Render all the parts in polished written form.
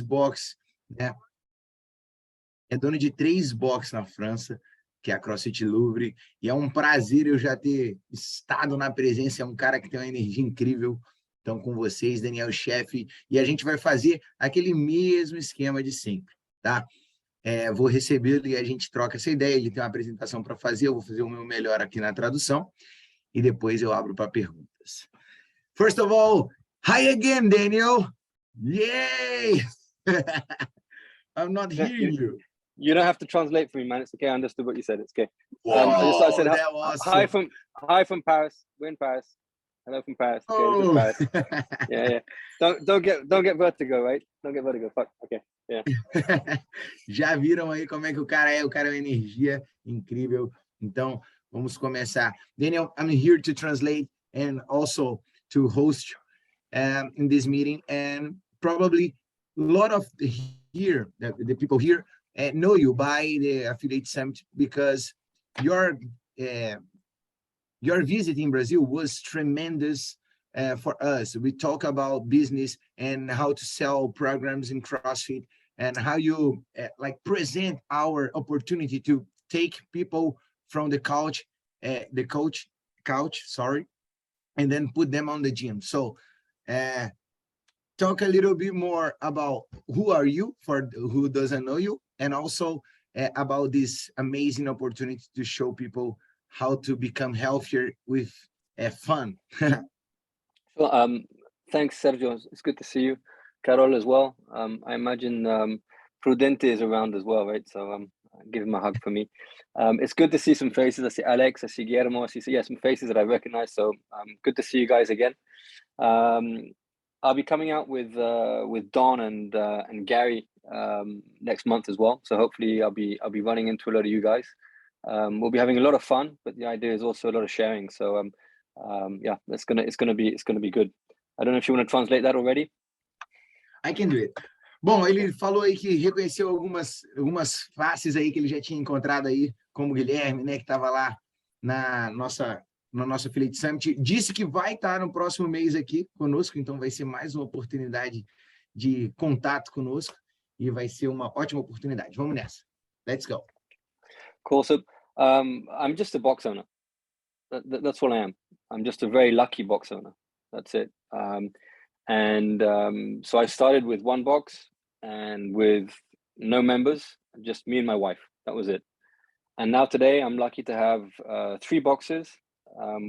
box, né? É dono de 3 boxes na França, que é a CrossFit Louvre, e é um prazer eu já ter estado na presença, é um cara que tem uma energia incrível. Então, com vocês, Daniel Chaffey, e a gente vai fazer aquele mesmo esquema de sempre, tá? Vou recebê-lo e a gente troca essa ideia, ele tem uma apresentação para fazer, eu vou fazer o meu melhor aqui na tradução, e depois eu abro para perguntas. First of all, hi again, Daniel! Yay! I'm not hearing you. You don't have to translate for me, man. It's okay. I understood what you said. It's okay. Whoa, I said that was awesome. Hi from Paris. We're in Paris. Hello from Paris. Okay, Oh. Paris. Yeah. Don't get vertigo, right? Don't get vertigo. Fuck. Okay. Yeah. Já viram aí como é que o cara é? O cara é uma energia incrível. Então, vamos começar. Daniel, I'm here to translate and also to host in this meeting, and probably a lot of the people here know you by the Affiliate Summit, because your visit in Brazil was tremendous for us. We talk about business and how to sell programs in CrossFit, and how you present our opportunity to take people from the couch, and then put them on the gym. So talk a little bit more about who are you, for who doesn't know you, and also about this amazing opportunity to show people how to become healthier with fun. Well, thanks, Sergio. It's good to see you. Carol as well. I imagine Prudente is around as well, right? So give him a hug for me. It's good to see some faces. I see Alex, I see Guillermo, I see some faces that I recognize. So good to see you guys again. I'll be coming out with Don and Gary next month as well. So hopefully I'll be running into a lot of you guys. We'll be having a lot of fun, but the idea is also a lot of sharing. So yeah, it's gonna be good. I don't know if you want to translate that already. I can do it. Bom, ele falou aí que reconheceu algumas faces aí que ele já tinha encontrado aí, como o Guilherme, né, que estava lá no nosso Affiliate Summit. Disse que vai estar no próximo mês aqui conosco, então vai ser mais uma oportunidade de contato conosco e vai ser uma ótima oportunidade. Vamos nessa. Let's go. Cool. So I'm just a box owner. That's all I am. I'm just a very lucky box owner. That's it. So I started with 1 box and with no members, just me and my wife. That was it. And now today I'm lucky to have 3 boxes.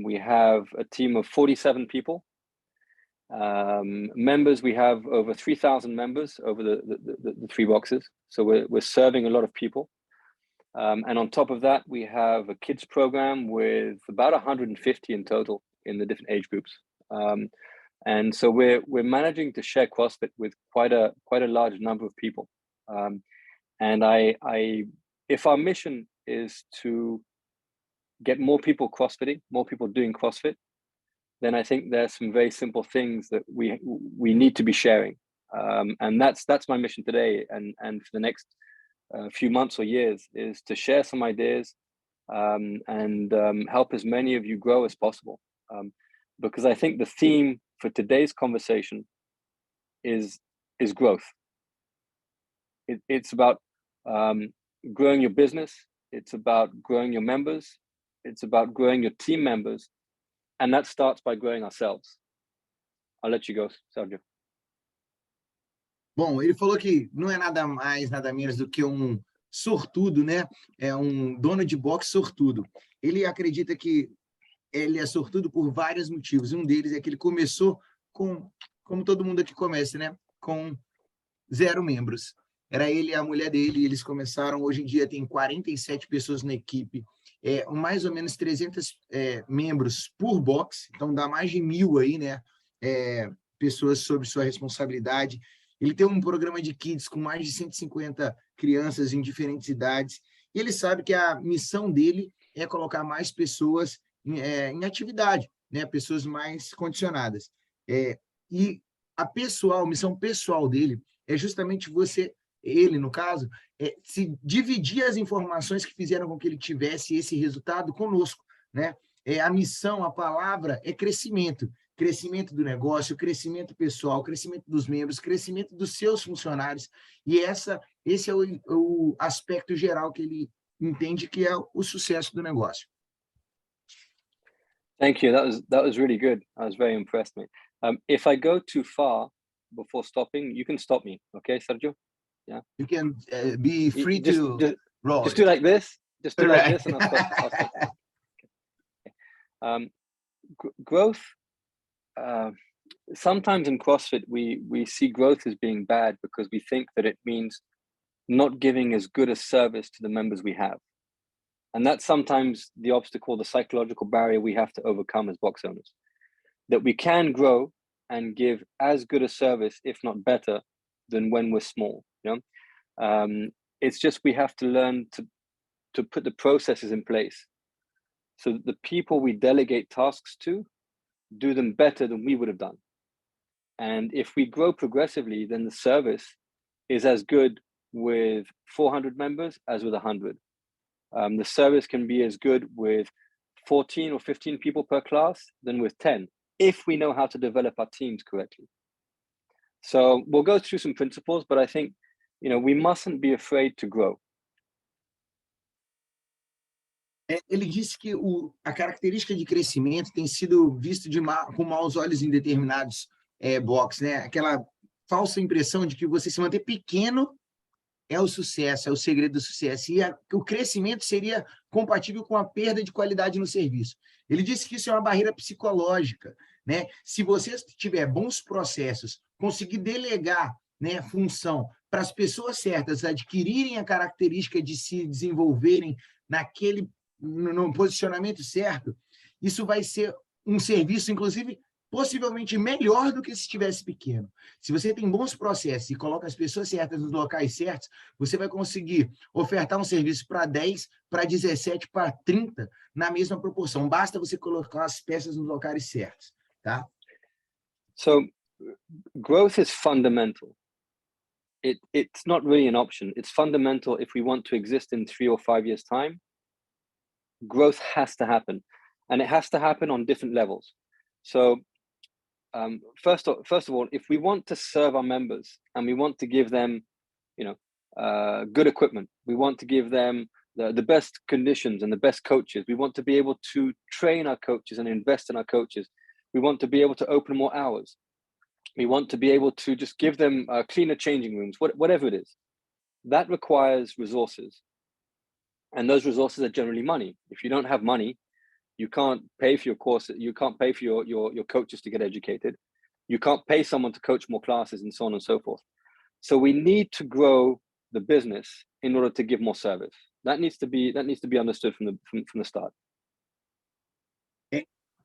We have a team of 47 people. Members, we have over 3,000 members over the 3 boxes. So we're serving a lot of people. And on top of that, we have a kids program with about 150 in total in the different age groups. And so we're managing to share CrossFit with quite a large number of people. And if our mission is to get more people CrossFitting, more people doing CrossFit, then I think there's some very simple things that we need to be sharing. And that's my mission today, and for the next few months or years, is to share some ideas and help as many of you grow as possible. Because I think the theme for today's conversation is growth. It's about growing your business. It's about growing your members. It's about growing your team members. And that starts by growing ourselves. I'll let you go, Sergio. Bom, ele falou que não é nada mais, nada menos do que um sortudo, né? É um dono de boxe sortudo. Ele acredita que ele é sortudo por vários motivos. Um deles é que ele começou como todo mundo aqui começa, né? Com 0 membros. Era ele e a mulher dele, eles começaram. Hoje em dia tem 47 pessoas na equipe, mais ou menos 300 membros por box, então dá mais de 1.000 aí, né? Pessoas sob sua responsabilidade. Ele tem um programa de kids com mais de 150 crianças em diferentes idades, e ele sabe que a missão dele é colocar mais pessoas em atividade, né? Pessoas mais condicionadas. E a missão pessoal dele é justamente ele, no caso, se dividir as informações que fizeram com que ele tivesse esse resultado conosco, né? A missão, a palavra é crescimento. crescimento do negócio, crescimento pessoal, crescimento dos membros, crescimento dos seus funcionários. E esse é o aspecto geral que ele entende que é o sucesso do negócio. Thank you. That was really good. I was very impressed, mate. If I go too far before stopping, you can stop me, okay, Sergio? Yeah. You can be free to roll. Just do like this. Just do like this, and I'll stop. Okay. Growth. Sometimes in CrossFit, we see growth as being bad because we think that it means not giving as good a service to the members we have. And that's sometimes the obstacle, the psychological barrier we have to overcome as box owners. That we can grow and give as good a service, if not better, than when we're small. You know? It's just we have to learn to put the processes in place so that the people we delegate tasks to do them better than we would have done. And if we grow progressively, then the service is as good with 400 members as with 100. The service can be as good with 14 or 15 people per class than with 10, if we know how to develop our teams correctly. So we'll go through some principles, but I think, you know, we mustn't be afraid to grow. Ele disse que a característica de crescimento tem sido visto com maus olhos em determinados boxes, né? Aquela falsa impressão de que você se manter pequeno é o sucesso, é o segredo do sucesso. E o crescimento seria compatível com a perda de qualidade no serviço. Ele disse que isso é uma barreira psicológica, né? Se você tiver bons processos, conseguir delegar, né, função para as pessoas certas adquirirem a característica de se desenvolverem no posicionamento certo, isso vai ser um serviço, inclusive, possivelmente melhor do que se estivesse pequeno. Se você tem bons processos e coloca as pessoas certas nos locais certos, você vai conseguir ofertar um serviço para 10, para 17, para 30, na mesma proporção. Basta você colocar as peças nos locais certos, tá? So, growth is fundamental. It's not really an option. It's fundamental if we want to exist in 3 or 5 years' time. Growth has to happen, and it has to happen on different levels. So, first of all, if we want to serve our members and we want to give them, you know, good equipment, we want to give them the best conditions and the best coaches. We want to be able to train our coaches and invest in our coaches. We want to be able to open more hours. We want to be able to just give them cleaner changing rooms, whatever it is. That requires resources. And those resources are generally money. If you don't have money, you can't pay for your courses. You can't pay for your coaches to get educated. You can't pay someone to coach more classes and so on and so forth. So we need to grow the business in order to give more service. That needs to be understood from the start.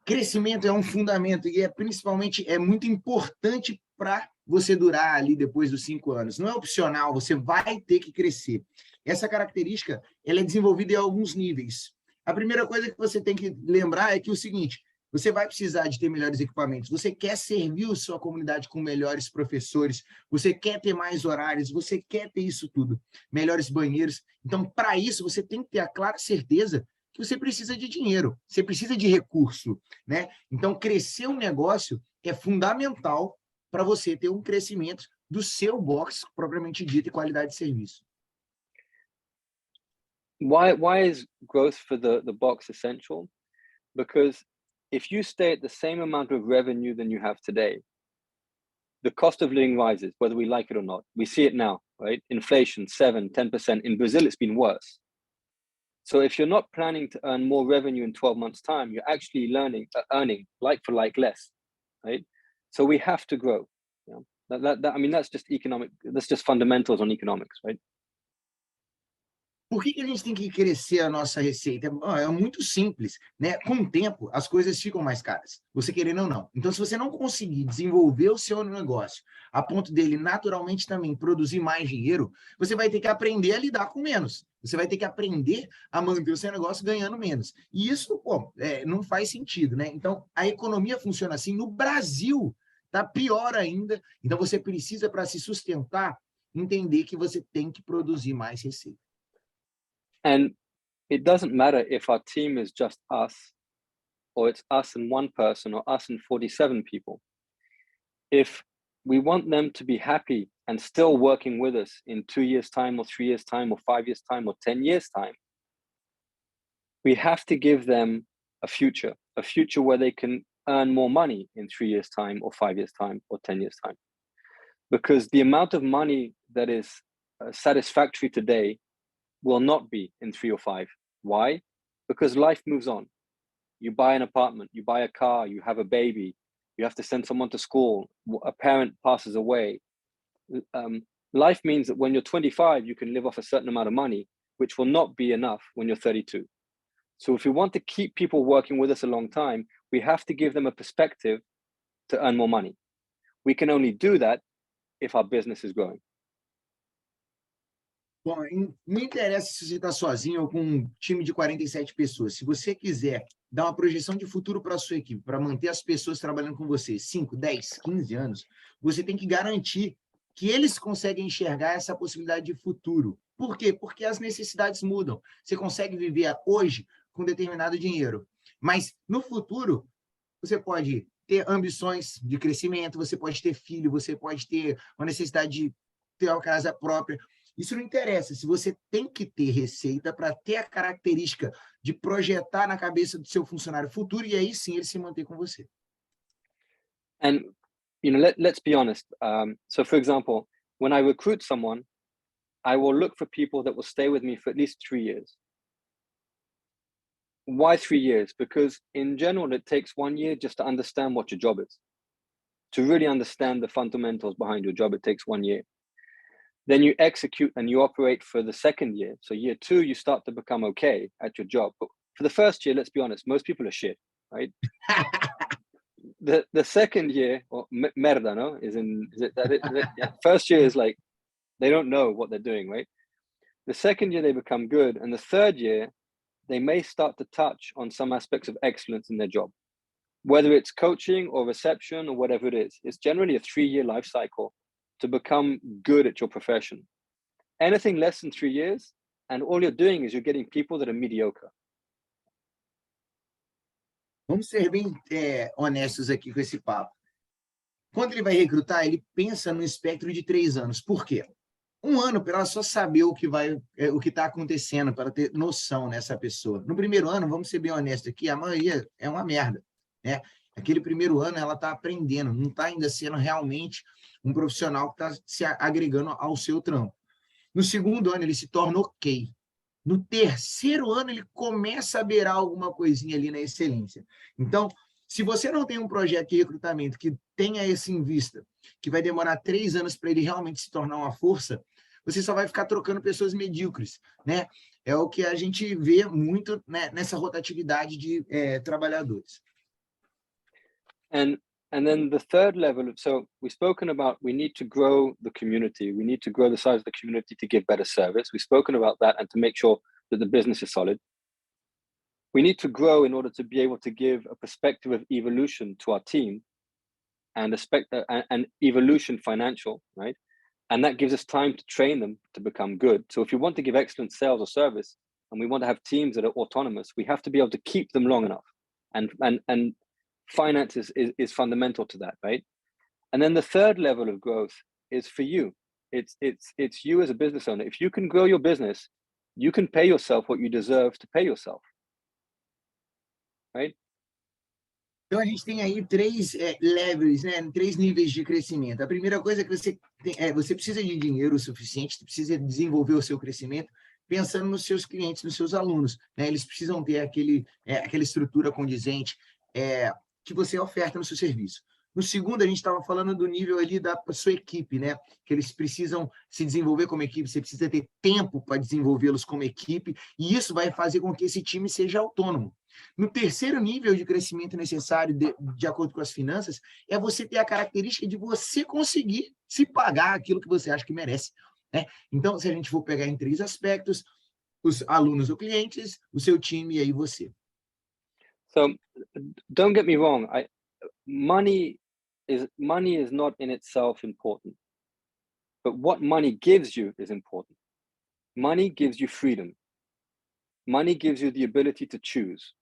Crescimento é um fundamento e principalmente muito importante para você durar ali depois dos 5 anos. Não é opcional, você vai ter que crescer. Essa característica ela é desenvolvida em alguns níveis. A primeira coisa que você tem que lembrar é que o seguinte, você vai precisar de ter melhores equipamentos, você quer servir a sua comunidade com melhores professores, você quer ter mais horários, você quer ter isso tudo, melhores banheiros. Então, para isso, você tem que ter a clara certeza que você precisa de dinheiro, você precisa de recurso, né? Então, crescer um negócio é fundamental para você ter um crescimento do seu box, propriamente dito, e qualidade de serviço. Why is growth for the box essential? Because if you stay at the same amount of revenue than you have today, the cost of living rises, whether we like it or not. We see it now, right? Inflation, 7, 10%. In Brazil, it's been worse. So if you're not planning to earn more revenue in 12 months' time, you're actually earning like for like less, right? So we have to grow. You know? I mean, that's just economic. That's just fundamentals on economics, right? Por que a gente tem que crescer a nossa receita? É muito simples, né? Com o tempo, as coisas ficam mais caras, você querendo ou não. Então, se você não conseguir desenvolver o seu negócio a ponto dele naturalmente também produzir mais dinheiro, você vai ter que aprender a lidar com menos. Você vai ter que aprender a manter o seu negócio ganhando menos. E isso, não faz sentido, né? Então, a economia funciona assim. No Brasil, tá pior ainda. Então, você precisa, para se sustentar, entender que você tem que produzir mais receita. And it doesn't matter if our team is just us or it's us and one person, or us and 47 people. If we want them to be happy and still working with us in 2 years' time, or 3 years' time, or 5 years' time, or 10 years' time, we have to give them a future where they can earn more money in 3 years' time, or 5 years' time, or 10 years' time. Because the amount of money that is satisfactory today will not be in 3 or 5. Why? Because life moves on. You buy an apartment, you buy a car, you have a baby, you have to send someone to school, a parent passes away. Life means that when you're 25, you can live off a certain amount of money, which will not be enough when you're 32. So if we want to keep people working with us a long time, we have to give them a perspective to earn more money. We can only do that if our business is growing. Bom, não interessa se você está sozinho ou com um time de 47 pessoas. Se você quiser dar uma projeção de futuro para a sua equipe, para manter as pessoas trabalhando com você 5, 10, 15 anos, você tem que garantir que eles conseguem enxergar essa possibilidade de futuro. Por quê? Porque as necessidades mudam. Você consegue viver hoje com determinado dinheiro, mas no futuro você pode ter ambições de crescimento, você pode ter filho, você pode ter uma necessidade de ter uma casa própria. Isso não interessa, se você tem que ter receita para ter a característica de projetar na cabeça do seu funcionário futuro, e aí sim ele se manter com você. And let's be honest. So for example, when I recruit someone, I will look for people that will stay with me for at least 3 years. Why 3 years? Because in general, it takes 1 year just to understand what your job is. To really understand the fundamentals behind your job, it takes 1 year. Then you execute and you operate for the second year. So year 2, you start to become okay at your job. But for the first year, let's be honest, most people are shit, right? The second year, or merda, no? Yeah. First year is like, they don't know what they're doing, right? The second year, they become good. And the third year, they may start to touch on some aspects of excellence in their job. Whether it's coaching or reception or whatever it is, it's generally a 3-year life cycle to become good at your profession. Anything less than 3 years, and all you're doing is you're getting people that are mediocre. Vamos ser bem honestos aqui com esse papo. Quando ele vai recrutar, ele pensa no espectro de 3 anos. Por quê? 1 ano para ela só saber o que está acontecendo, para ela ter noção nessa pessoa. No primeiro ano, vamos ser bem honestos aqui, a maioria é uma merda, né? Aquele primeiro ano ela está aprendendo, não está ainda sendo realmente um profissional que está se agregando ao seu trampo. No segundo ano, ele se torna ok. No terceiro ano, ele começa a beirar alguma coisinha ali na excelência. Então, se você não tem um projeto de recrutamento que tenha isso em vista, que vai demorar 3 anos para ele realmente se tornar uma força, você só vai ficar trocando pessoas medíocres, né? É o que a gente vê muito, né, nessa rotatividade de trabalhadores. And then the third level, so we've spoken about we need to grow the community. We need to grow the size of the community to give better service. We've spoken about that and to make sure that the business is solid. We need to grow in order to be able to give a perspective of evolution to our team and an evolution financial, right? And that gives us time to train them to become good. So if you want to give excellent sales or service, and we want to have teams that are autonomous, we have to be able to keep them long enough. And finance is fundamental to that, right? And then the third level of growth is for you. It's you as a business owner. If you can grow your business, you can pay yourself what you deserve to pay yourself, right? Então, a gente tem aí 3 levels, né? 3 níveis de crescimento. A primeira coisa é que você precisa de dinheiro o suficiente, você precisa desenvolver o seu crescimento pensando nos seus clientes, nos seus alunos, né? Eles precisam ter aquela estrutura condizente que você oferta no seu serviço. No segundo, a gente estava falando do nível ali da sua equipe, né? Que eles precisam se desenvolver como equipe, você precisa ter tempo para desenvolvê-los como equipe, e isso vai fazer com que esse time seja autônomo. No terceiro nível de crescimento necessário, de acordo com as finanças, é você ter a característica de você conseguir se pagar aquilo que você acha que merece, né? Então, se a gente for pegar em 3 aspectos, os alunos ou clientes, o seu time e aí você. So, don't get me wrong. Money is not in itself important, but what money gives you is important. Money gives you freedom. Money gives you the ability to choose.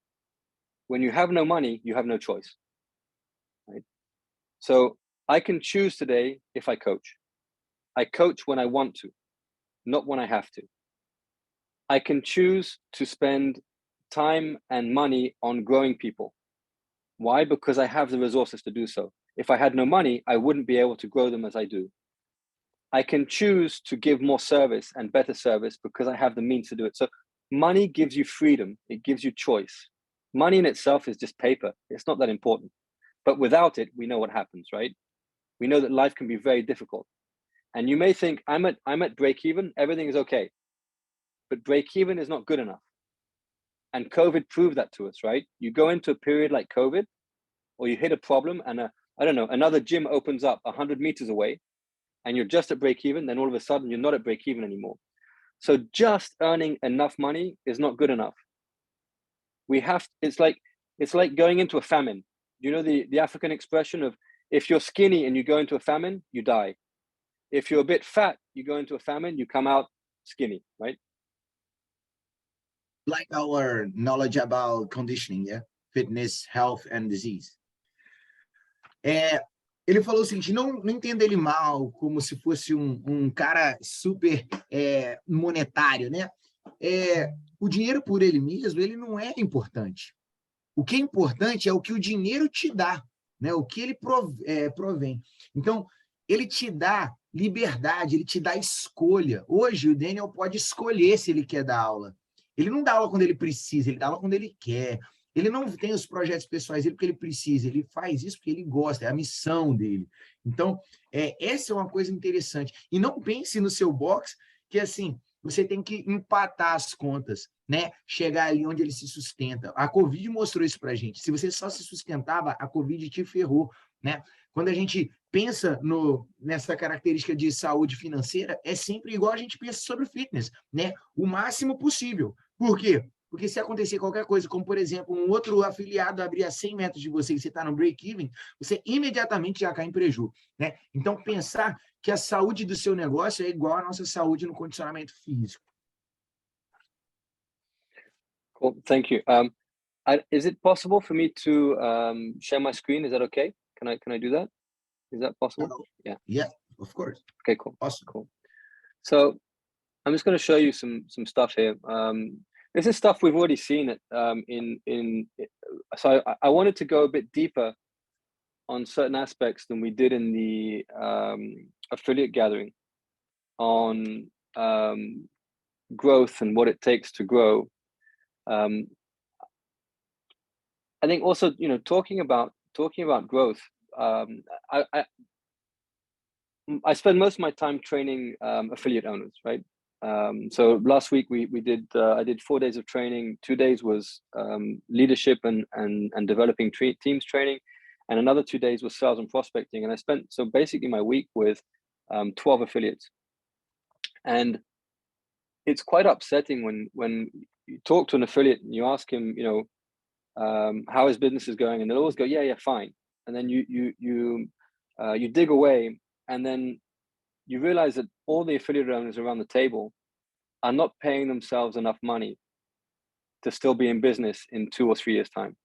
when you have no money, you have no choice, right? So I can choose today if I coach. I coach when I want to, not when I have to. I can choose to spend time and money on growing people. Why? Because I have the resources to do so. If I had no money, I wouldn't be able to grow them as I do. I can choose to give more service and better service because I have the means to do it. So money gives you freedom. It gives you choice. Money in itself is just paper. It's not that important. But without it, we know what happens, right? We know that life can be very difficult. And you may think, I'm at break even, everything is okay. But break even is not good enough. And COVID proved that to us, right? You go into a period like COVID, or you hit a problem and I don't know, another gym opens up 100 meters away and you're just at break even, then all of a sudden you're not at break even anymore. So just earning enough money is not good enough. It's like going into a famine. You know the African expression of, if you're skinny and you go into a famine, you die. If you're a bit fat, you go into a famine, you come out skinny, right? Like our knowledge about conditioning, yeah? Fitness, health, and disease. Ele falou o seguinte, não entenda ele mal, como se fosse um cara super monetário, né? O dinheiro por ele mesmo, ele não é importante. O que é importante é o que o dinheiro te dá, né? O que ele provém. Então, ele te dá liberdade, ele te dá escolha. Hoje, o Daniel pode escolher se ele quer dar aula. Ele não dá aula quando ele precisa, ele dá aula quando ele quer. Ele não tem os projetos pessoais dele porque ele precisa, ele faz isso porque ele gosta, é a missão dele. Então, essa é uma coisa interessante. E não pense no seu box que, assim, você tem que empatar as contas, né? Chegar ali onde ele se sustenta. A Covid mostrou isso para a gente. Se você só se sustentava, a Covid te ferrou, né? Quando a gente pensa nessa característica de saúde financeira, é sempre igual a gente pensa sobre fitness, né? O máximo possível. Por quê? Porque se acontecer qualquer coisa, como, por exemplo, um outro afiliado abrir a 100 metros de você e você está no break-even, você imediatamente já cai em prejuízo, né? Então, pensar que a saúde do seu negócio é igual à nossa saúde no condicionamento físico. Cool, thank you. Is it possible for me to share my screen? Is that okay? Can I do that? Is that possible? Yeah, of course. Okay, cool. Awesome. Cool. So I'm just going to show you some stuff here. This is stuff we've already seen so I wanted to go a bit deeper on certain aspects than we did in the affiliate gathering on growth and what it takes to grow. I think also, talking about growth, I spend most of my time training affiliate owners, right? So last week I did 4 days of training. 2 days was leadership and developing teams training, and another 2 days was sales and prospecting. And I spent basically my week with 12 affiliates, and it's quite upsetting when you talk to an affiliate and you ask him, how his business is going, and they'll always go, yeah, fine. And then you dig away, and then you realize that all the affiliate owners around the table are not paying themselves enough money to still be in business in 2 or 3 years' time.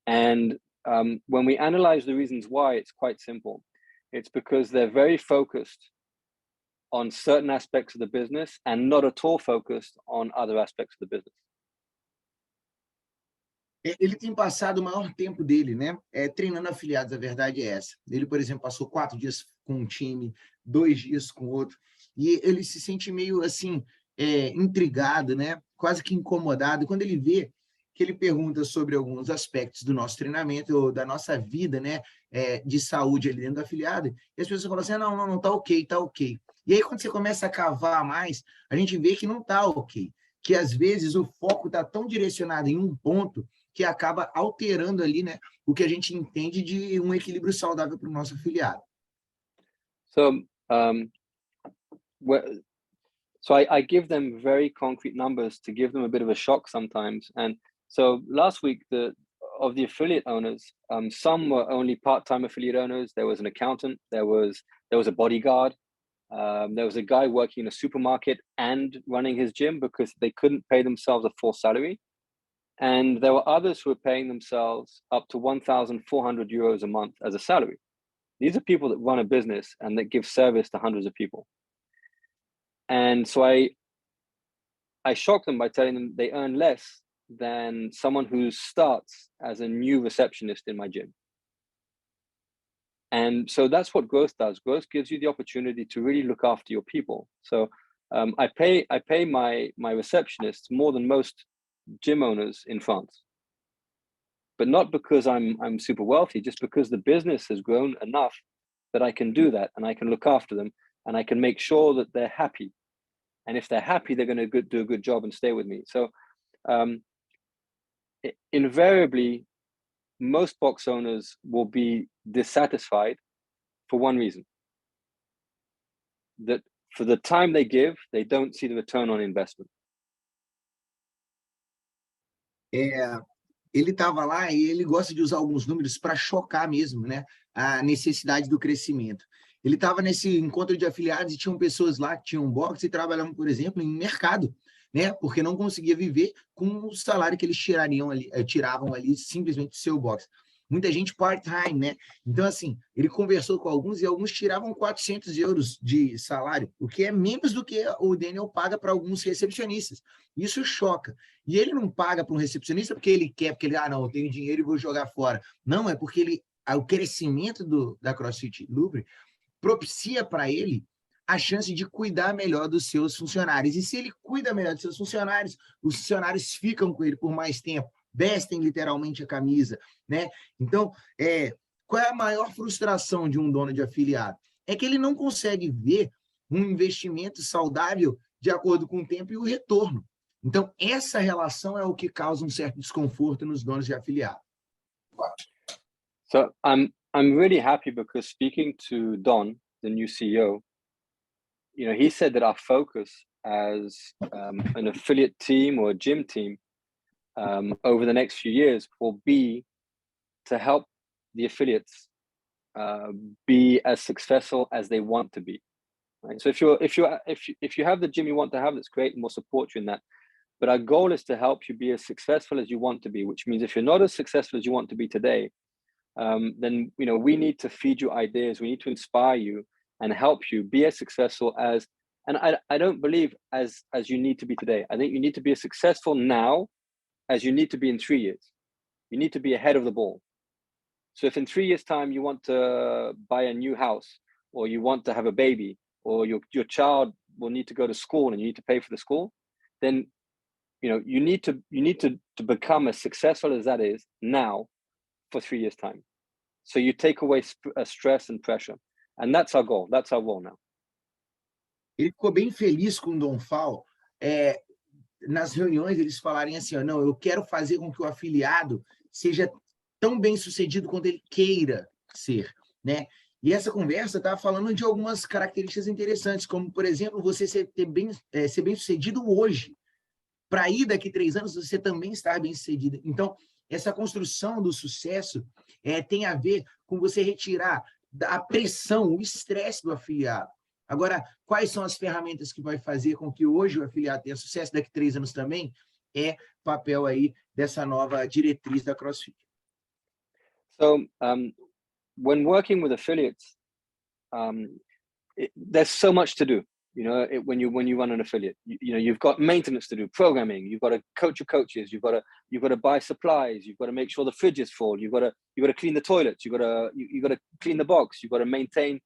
And when we analyze the reasons why, it's quite simple. It's because they're very focused on certain aspects of the business and not at all focused on other aspects of the business. Ele tem passado o maior tempo dele, né? Treinando afiliados, a verdade é essa. Ele, por exemplo, passou 4 dias com um time, 2 dias com outro, e ele se sente meio assim, intrigado, né? Quase que incomodado. Quando ele vê que ele pergunta sobre alguns aspectos do nosso treinamento ou da nossa vida, né? De saúde ali dentro do afiliado, e as pessoas falam assim, não, tá ok, tá ok. E aí, quando você começa a cavar mais, a gente vê que não tá ok. Que, às vezes, o foco está tão direcionado em um ponto que acaba alterando ali, né, o que a gente entende de um equilíbrio saudável para o nosso afiliado. So, I give them very concrete numbers to give them a bit of a shock sometimes. And so last week, of the affiliate owners, some were only part-time affiliate owners. There was an accountant, there was a bodyguard, there was a guy working in a supermarket and running his gym because they couldn't pay themselves a full salary. And there were others who were paying themselves up to 1,400 euros a month as a salary. These are people that run a business and that give service to hundreds of people. And so I shocked them by telling them they earn less than someone who starts as a new receptionist in my gym. And so that's what growth does. Growth gives you the opportunity to really look after your people. So I pay my receptionists more than most gym owners in France, but not because I'm super wealthy, just because the business has grown enough that I can do that, and I can look after them, and I can make sure that they're happy. And if they're happy, they're going to do a good job and stay with me. So invariably, most box owners will be dissatisfied for one reason: that for the time they give, they don't see the return on investment. Ele estava lá e ele gosta de usar alguns números para chocar mesmo, né, a necessidade do crescimento. Ele estava nesse encontro de afiliados e tinham pessoas lá que tinham box e trabalhavam, por exemplo, em mercado, né, porque não conseguia viver com o salário que eles tiravam ali simplesmente do seu box. Muita gente part-time, né? Então, assim, ele conversou com alguns e alguns tiravam 400 euros de salário, o que é menos do que o Daniel paga para alguns recepcionistas. Isso choca. E ele não paga para um recepcionista porque ele quer, porque ele, não, eu tenho dinheiro e vou jogar fora. Não, é porque o crescimento da CrossFit Louvre propicia para ele a chance de cuidar melhor dos seus funcionários. E se ele cuida melhor dos seus funcionários, os funcionários ficam com ele por mais tempo, vestem literalmente a camisa, né? Então, qual é a maior frustração de um dono de afiliado? É que ele não consegue ver um investimento saudável de acordo com o tempo e o retorno. Então, essa relação é o que causa um certo desconforto nos donos de afiliado. So I'm really happy because speaking to Don, the new CEO, he said that our focus as an affiliate team or a gym team over the next few years will be to help the affiliates be as successful as they want to be. Right? So if you have the gym you want to have, that's great, and we'll support you in that. But our goal is to help you be as successful as you want to be, which means if you're not as successful as you want to be today, then we need to feed you ideas, we need to inspire you and help you be as successful as, and I don't believe as you need to be today. I think you need to be as successful now as you need to be in 3 years. You need to be ahead of the ball. So if in 3 years' time you want to buy a new house, or you want to have a baby, or your child will need to go to school and you need to pay for the school, then you need to become as successful as that is now for 3 years' time. So you take away stress and pressure. And that's our goal. That's our goal now. Ele ficou bem feliz com o Dom Fal. Nas reuniões, eles falarem assim, não, eu quero fazer com que o afiliado seja tão bem sucedido quanto ele queira ser, né? E essa conversa estava falando de algumas características interessantes, como, por exemplo, você ser bem sucedido hoje, para ir daqui 3 anos você também estar bem sucedido. Então, essa construção do sucesso tem a ver com você retirar a pressão, o estresse do afiliado. Agora, quais são as ferramentas que vai fazer com que hoje o afiliado tenha sucesso, daqui 3 anos também? É papel aí dessa nova diretriz da CrossFit. So, when working with affiliates, there's so much to do. When you run an affiliate, you've got maintenance to do, programming. You've got to coach your coaches. You've got to buy supplies. You've got to make sure the fridge is full. You've got to clean the toilets. You've got to clean the box. You've got to maintain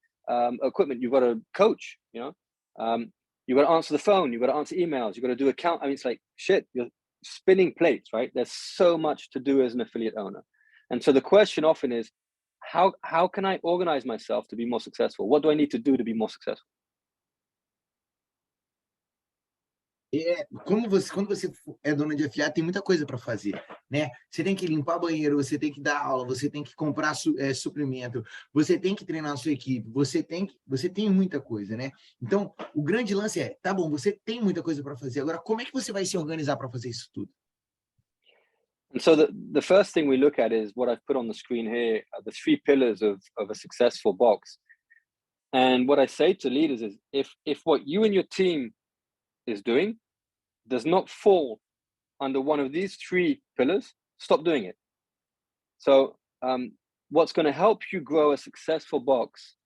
equipment. You've got to coach. You've got to answer the phone. You've got to answer emails. You've got to do account. I mean, it's like shit. You're spinning plates, right? There's so much to do as an affiliate owner, and so the question often is, how can I organize myself to be more successful? What do I need to do to be more successful? Quando você é dono de afiliado, tem muita coisa para fazer, né? Você tem que limpar banheiro, você tem que dar aula, você tem que comprar suprimento, você tem que treinar a sua equipe, você tem muita coisa, né? Então, o grande lance tá bom, você tem muita coisa para fazer, agora como é que você vai se organizar para fazer isso tudo? And so the first thing we look at is what I've put on the screen here, the 3 pillars of a successful box. And what I say to leaders is, if what you and your team is doing does not fall under one of these three pillars, stop doing it. So what's going to help you grow a successful box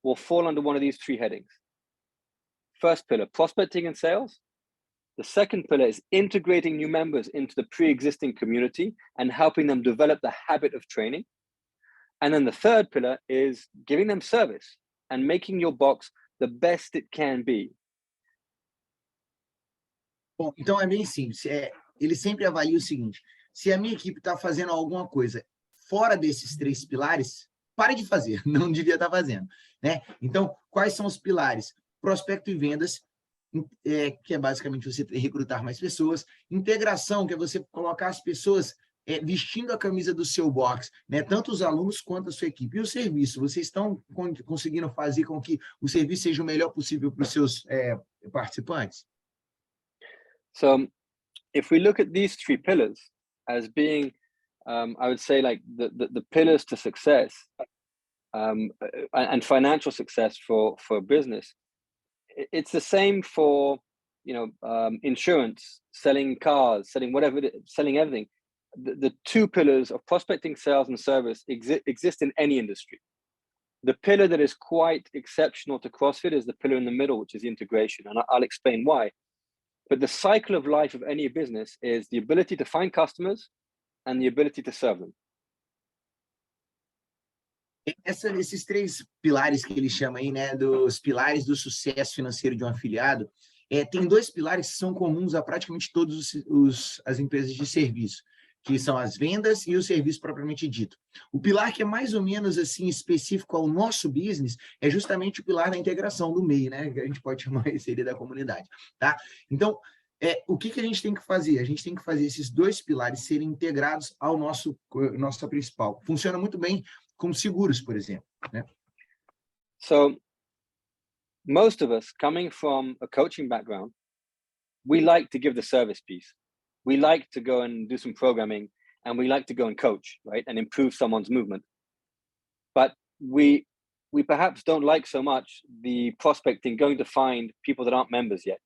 will fall under one of these three headings. First pillar, prospecting and sales. The second pillar is integrating new members into the pre-existing community and helping them develop the habit of training. And then the third pillar is giving them service and making your box the best it can be. Bom, então é bem simples. Ele sempre avalia o seguinte: se a minha equipe está fazendo alguma coisa fora desses três pilares, pare de fazer, não devia estar fazendo, né? Então, quais são os pilares? Prospecto e vendas, que é basicamente você recrutar mais pessoas. Integração, que é você colocar as pessoas vestindo a camisa do seu box, né? Tanto os alunos quanto a sua equipe. E o serviço, vocês estão conseguindo fazer com que o serviço seja o melhor possível para os seus participantes? So if we look at these three pillars as being, I would say, like the pillars to success and financial success for business, it's the same for, insurance, selling cars, selling whatever, selling everything. The two pillars of prospecting, sales, and service exist in any industry. The pillar that is quite exceptional to CrossFit is the pillar in the middle, which is the integration, and I'll explain why. But the cycle of life of any business is the ability to find customers and the ability to serve them. Esses três pilares que ele chama aí, né, dos pilares do sucesso financeiro de um afiliado, tem dois pilares que são comuns a praticamente todas as empresas de serviço, que são as vendas e o serviço propriamente dito. O pilar que é mais ou menos assim específico ao nosso business é justamente o pilar da integração do meio, né? Que a gente pode chamar esse da comunidade, tá? Então, o que a gente tem que fazer? A gente tem que fazer esses dois pilares serem integrados ao nosso principal. Funciona muito bem com seguros, por exemplo, né? So, most of us coming from a coaching background, we like to give the service piece. We like to go and do some programming, and we like to go and coach, right, and improve someone's movement. But we perhaps don't like so much the prospecting, going to find people that aren't members yet,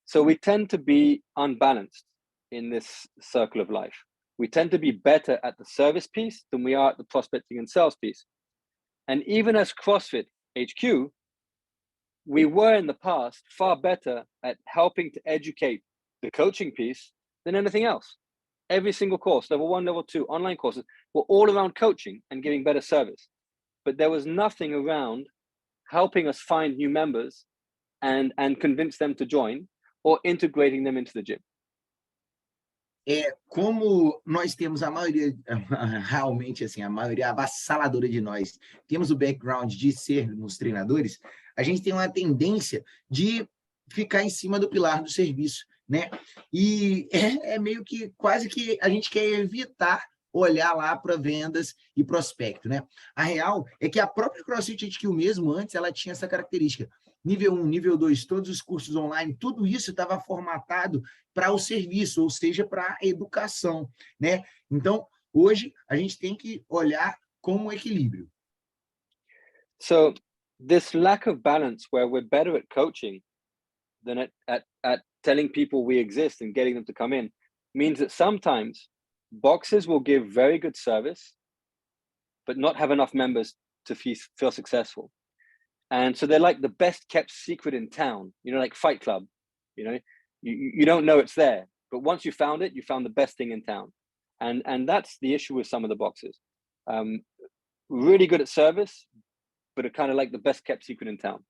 So we tend to be unbalanced in this circle of life. We tend to be better at the service piece than we are at the prospecting and sales piece. And even as CrossFit HQ, we were in the past far better at helping to educate the coaching piece than anything else. Every single course, level 1, level 2, online courses, were all around coaching and giving better service. But there was nothing around helping us find new members and convince them to join or integrating them into the gym. Como nós temos a maioria, realmente assim, a maioria avassaladora de nós, temos o background de sermos treinadores, a gente tem uma tendência de ficar em cima do pilar do serviço, né? E é meio que quase que a gente quer evitar olhar lá para vendas e prospecto, né? A real é que a própria CrossFit HQ mesmo, antes, ela tinha essa característica. Nível 1, nível 2, todos os cursos online, tudo isso estava formatado para o serviço, ou seja, para a educação, né? Então, hoje, a gente tem que olhar como equilíbrio. So, this lack of balance where we're better at coaching than at telling people we exist and getting them to come in means that sometimes boxes will give very good service, but not have enough members to feel successful. And so they're like the best kept secret in town, like Fight Club, you don't know it's there, but once you found it, you found the best thing in town. And that's the issue with some of the boxes. Really good at service, but are kind of like the best kept secret in town.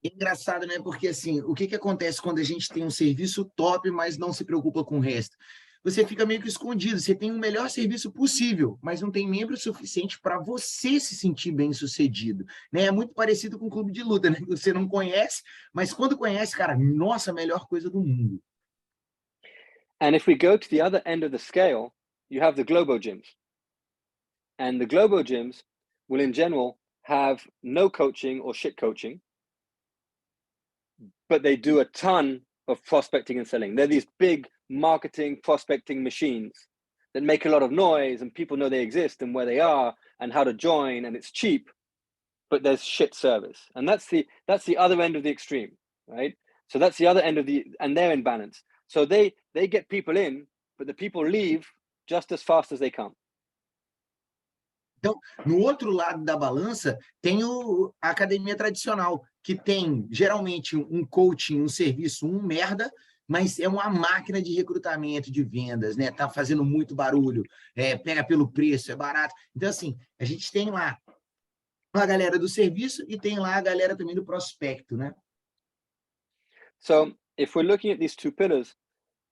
Engraçado, né? Porque assim, o que acontece quando a gente tem um serviço top, mas não se preocupa com o resto? Você fica meio que escondido, você tem o melhor serviço possível, mas não tem membro suficiente para você se sentir bem-sucedido, né? É muito parecido com o clube de luta, né? Você não conhece, mas quando conhece, cara, nossa, a melhor coisa do mundo. And if we go to the other end of the scale, you have the Globo gyms. And the Globo gyms will, in general, have no coaching or shit coaching, but they do a ton of prospecting and selling. They're these big marketing prospecting machines that make a lot of noise and people know they exist and where they are and how to join, and it's cheap, but there's shit service. And that's the other end of the extreme, right? So that's the other end of and they're in balance. So they get people in, but the people leave just as fast as they come. Então, no outro lado da balança, tem a academia tradicional, que tem, geralmente, um coaching, um serviço, um merda, mas é uma máquina de recrutamento, de vendas, né? Tá fazendo muito barulho, pega pelo preço, é barato. Então, assim, a gente tem lá a galera do serviço e tem lá a galera também do prospecto, né? So if we're looking at these two pillars,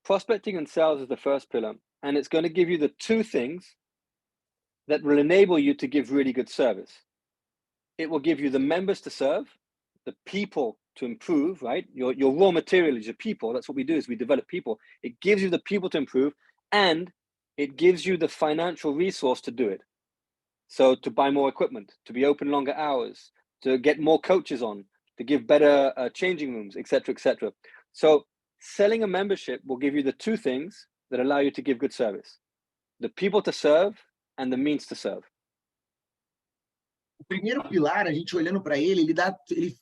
prospecting and sales is the first pillar, and it's going to give you the two things that will enable you to give really good service. It will give you the members to serve, the people to improve, right? Your raw material is your people. That's what we do, is we develop people. It gives you the people to improve, and it gives you the financial resource to do it. So to buy more equipment, to be open longer hours, to get more coaches on, to give better changing rooms, etc., etc. So selling a membership will give you the two things that allow you to give good service: the people to serve and the means to serve. O primeiro pilar, a gente olhando para ele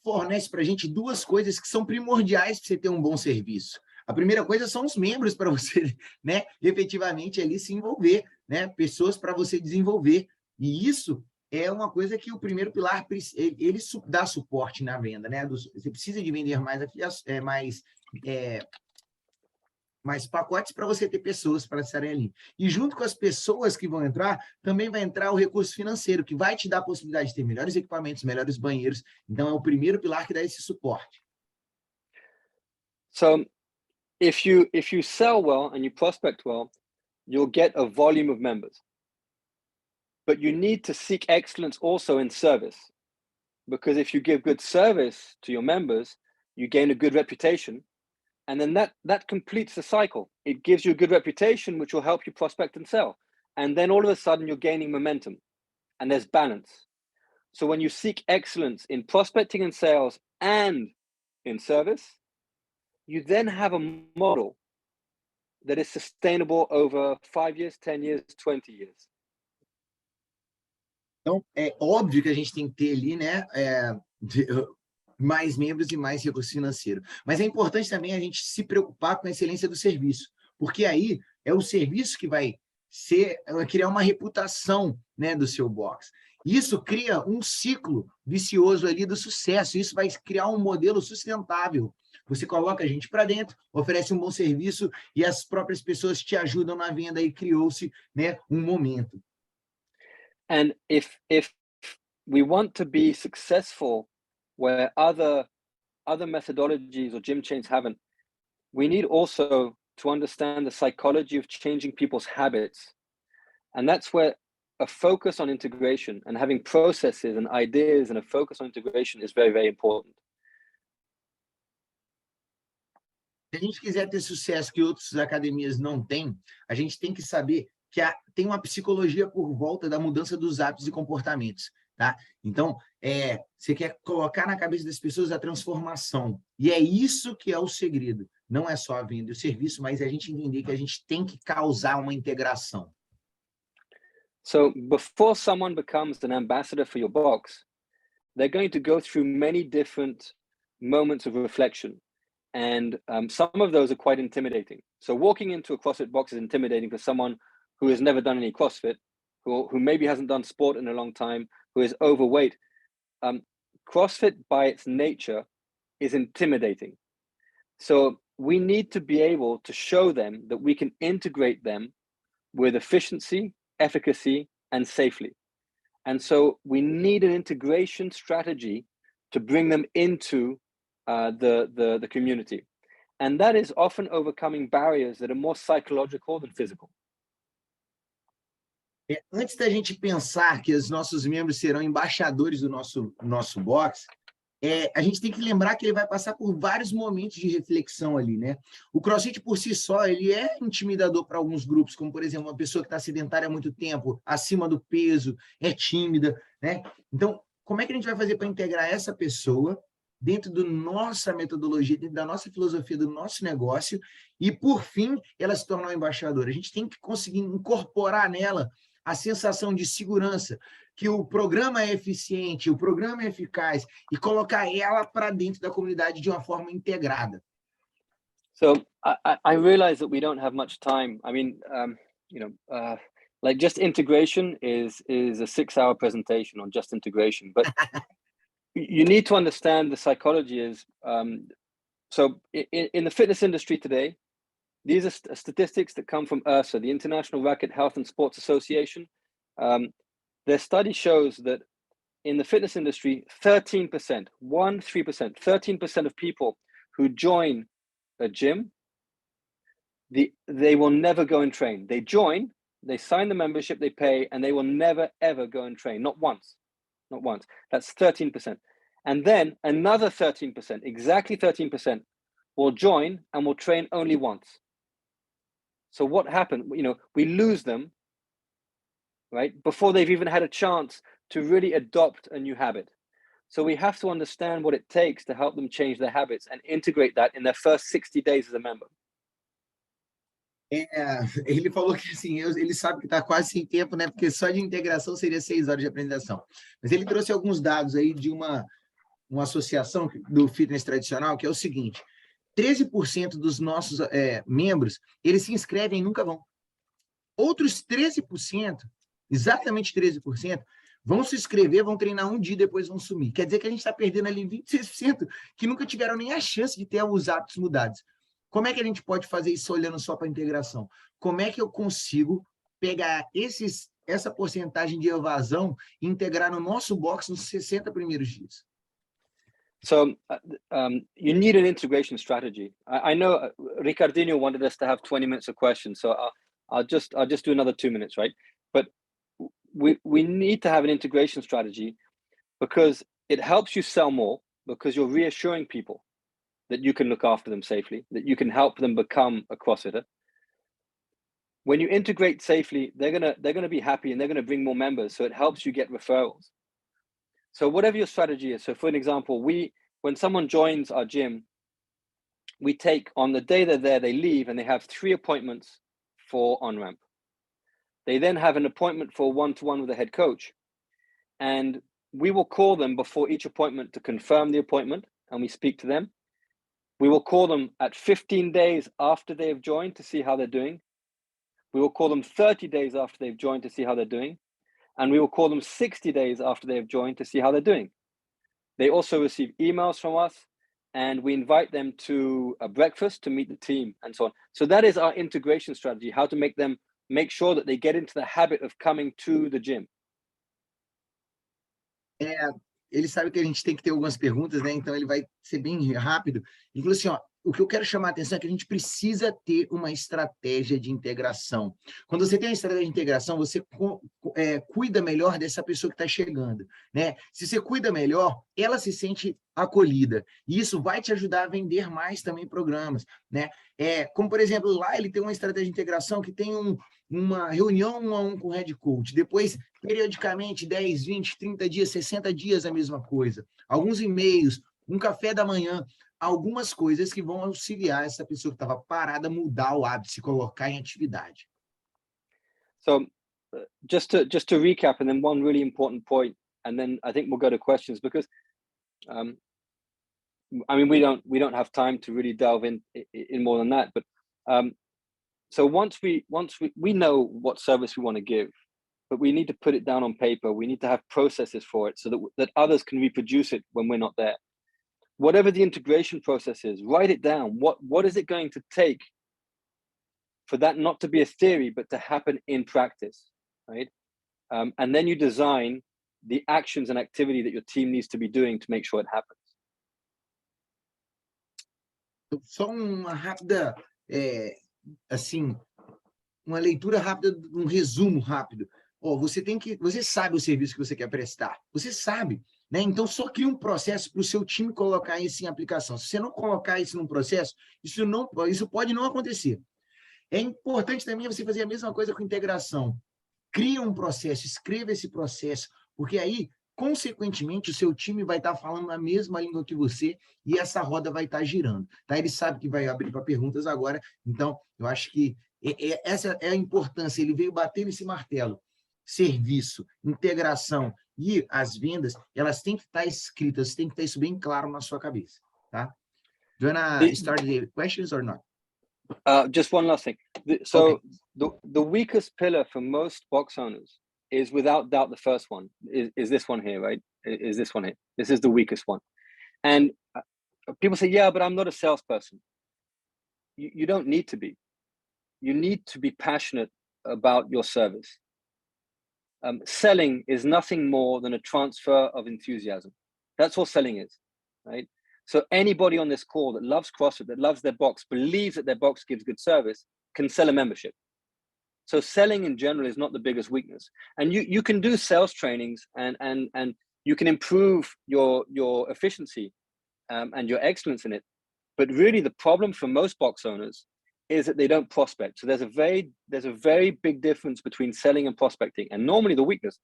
fornece para a gente duas coisas que são primordiais para você ter um bom serviço. A primeira coisa são os membros para você, né, efetivamente ali se envolver, né, pessoas para você desenvolver. E isso é uma coisa que o primeiro pilar, ele dá suporte na venda, né? Você precisa de vender mais pacotes para você ter pessoas para estarem ali. E junto com as pessoas que vão entrar, também vai entrar o recurso financeiro, que vai te dar a possibilidade de ter melhores equipamentos, melhores banheiros. Então, é o primeiro pilar que dá esse suporte. So, if you sell well and you prospect well, you'll get a volume of members. But you need to seek excellence also in service, because if you give good service to your members, you gain a good reputation. And then that completes the cycle. It gives you a good reputation, which will help you prospect and sell. And then all of a sudden you're gaining momentum and there's balance. So when you seek excellence in prospecting and sales and in service, you then have a model that is sustainable over 5 years, 10 years, 20 years. Então, é óbvio que a gente tem que ter ali, né, mais membros e mais recurso financeiro. Mas é importante também a gente se preocupar com a excelência do serviço, porque aí é o serviço que vai criar uma reputação, né, do seu box. Isso cria um ciclo vicioso ali do sucesso, isso vai criar um modelo sustentável. Você coloca a gente para dentro, oferece um bom serviço e as próprias pessoas te ajudam na venda e criou-se, né, um momento. And if we want to be successful where other methodologies or gym chains haven't, we need also to understand the psychology of changing people's habits. And that's where a focus on integration and having processes and ideas and a focus on integration is very, very important. Se a gente quiser ter sucesso que outras academias não têm, a gente tem que saber que tem uma psicologia por volta da mudança dos hábitos e comportamentos, tá? Então, você quer colocar na cabeça das pessoas a transformação. E é isso que é o segredo. Não é só vender o serviço, mas a gente entender que a gente tem que causar uma integração. So, before someone becomes an ambassador for your box, they're going to go through many different moments of reflection. And some of those are quite intimidating. So walking into a CrossFit box is intimidating for someone who has never done any CrossFit, who maybe hasn't done sport in a long time, who is overweight. CrossFit by its nature is intimidating. So we need to be able to show them that we can integrate them with efficiency, efficacy, and safely. And so we need an integration strategy to bring them into the community. And that is often overcoming barriers that are more psychological than physical. Antes da gente pensar que os nossos membros serão embaixadores do nosso box, a gente tem que lembrar que ele vai passar por vários momentos de reflexão ali, né? O CrossFit por si só, ele é intimidador para alguns grupos, como, por exemplo, uma pessoa que está sedentária há muito tempo, acima do peso, é tímida, né? Então, como é que a gente vai fazer para integrar essa pessoa dentro da nossa metodologia, dentro da nossa filosofia, do nosso negócio, e, por fim, ela se tornar uma embaixadora? A gente tem que conseguir incorporar nela a sensação de segurança, que o programa é eficiente, o programa é eficaz, e colocar ela para dentro da comunidade de uma forma integrada. So I realize that we don't have much time. I mean, like just integration is a 6-hour presentation on just integration, but you need to understand the psychology is, so in the fitness industry today, these are statistics that come from IRSA, the International Racket Health and Sports Association. Their study shows that in the fitness industry, 13%, 13% of people who join a gym, they will never go and train. They join, they sign the membership, they pay, and they will never, ever go and train. Not once, not once. That's 13%. And then another 13%, exactly 13%, will join and will train only once. So what happened? You know, we lose them, right, before they've even had a chance to really adopt a new habit. So we have to understand what it takes to help them change their habits and integrate that in their first 60 days as a member. Ele falou que assim, ele sabe que está quase sem tempo, né? Porque só de integração seria 6 horas de apresentação. Mas ele trouxe alguns dados aí de uma associação do fitness tradicional, que é o seguinte: 13% dos nossos membros, eles se inscrevem e nunca vão. Outros 13%, exatamente 13%, vão se inscrever, vão treinar um dia e depois vão sumir. Quer dizer que a gente está perdendo ali 26% que nunca tiveram nem a chance de ter os hábitos mudados. Como é que a gente pode fazer isso olhando só para a integração? Como é que eu consigo pegar essa porcentagem de evasão e integrar no nosso box nos 60 primeiros dias? So you need an integration strategy. I know Ricardinho wanted us to have 20 minutes of questions, so I'll just do another 2 minutes, right? But we need to have an integration strategy because it helps you sell more, because you're reassuring people that you can look after them safely, that you can help them become a CrossFitter. When you integrate safely, they're gonna be happy and they're gonna bring more members. So it helps you get referrals. So whatever your strategy is. So for an example, when someone joins our gym, we take, on the day they're there, they leave and they have 3 appointments for on-ramp. They then have an appointment for one-to-one with the head coach. And we will call them before each appointment to confirm the appointment, and we speak to them. We will call them at 15 days after they have joined to see how they're doing. We will call them 30 days after they've joined to see how they're doing. And we will call them 60 days after they have joined to see how they're doing. They also receive emails from us, and we invite them to a breakfast to meet the team and so on. So that is our integration strategy, how to make sure that they get into the habit of coming to the gym. Ele sabe que a gente tem que ter algumas perguntas, né? Então ele vai ser bem rápido. Ele falou assim, ó, o que eu quero chamar a atenção é que a gente precisa ter uma estratégia de integração. Quando você tem uma estratégia de integração, você cuida melhor dessa pessoa que está chegando, né? Se você cuida melhor, ela se sente acolhida. E isso vai te ajudar a vender mais também programas, né? Como, por exemplo, lá ele tem uma estratégia de integração que tem uma reunião 1 a 1 com o head coach. Depois, periodicamente, 10, 20, 30 dias, 60 dias, a mesma coisa. Alguns e-mails, um café da manhã, algumas coisas que vão auxiliar essa pessoa que estava parada a mudar o hábito, se colocar em atividade. So just to recap, and then one really important point, and then I think we'll go to questions, because I mean, we don't have time to really delve in more than that, but so once we know what service we want to give, but we need to put it down on paper. We need to have processes for it so that others can reproduce it when we're not there. Whatever the integration process is, write it down. What is it going to take for that not to be a theory, but to happen in practice, right? And then you design the actions and activity that your team needs to be doing to make sure it happens. Só uma rápida, assim, uma leitura rápida, um resumo rápido. Você sabe o serviço que você quer prestar, você sabe, né? Então só cria um processo para o seu time colocar isso em aplicação. Se você não colocar isso num processo, isso pode não acontecer. É importante também você fazer a mesma coisa com integração. Cria um processo, escreva esse processo, porque aí, consequentemente, o seu time vai estar falando a mesma língua que você e essa roda vai estar girando. Tá? Ele sabe que vai abrir para perguntas agora, então eu acho que essa é a importância. Ele veio bater nesse martelo. Serviço, integração e as vendas, elas têm que estar escritas, tem que ter isso bem claro na sua cabeça, tá? Do you wanna start the questions or not? Just one last thing. The weakest pillar for most box owners is without doubt the first one. Is this one here, right? Is this one here? This is the weakest one. And people say, yeah, but I'm not a salesperson. You don't need to be. You need to be passionate about your service. Selling is nothing more than a transfer of enthusiasm. That's all selling is, right? So anybody on this call that loves CrossFit, that loves their box, believes that their box gives good service, can sell a membership. So selling in general is not the biggest weakness. And you can do sales trainings and you can improve your efficiency and your excellence in it. But really the problem for most box owners is that they don't prospect. So there's a very big difference between selling and prospecting. And normally the weakness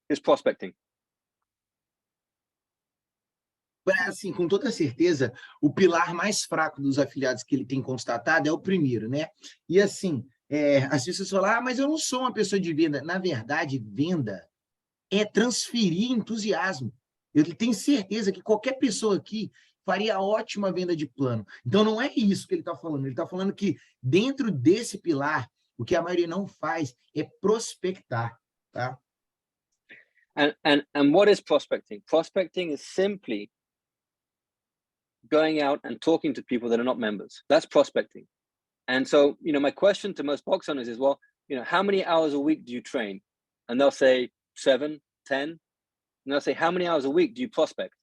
is prospecting. Assim, com toda certeza, o pilar mais fraco dos afiliados que ele tem constatado é o primeiro, né? E assim, as pessoas falam, ah, mas eu não sou uma pessoa de venda. Na verdade, venda é transferir entusiasmo. Eu tenho certeza que qualquer pessoa aqui faria ótima venda de plano. Então, não é isso que ele está falando. Ele está falando que dentro desse pilar, o que a maioria não faz é prospectar, tá? And what is prospecting? Prospecting is simply going out and talking to people that are not members. That's prospecting. And so, my question to most box owners is, well, how many hours a week do you train? And they'll say 7, 10. And they'll say, how many hours a week do you prospect?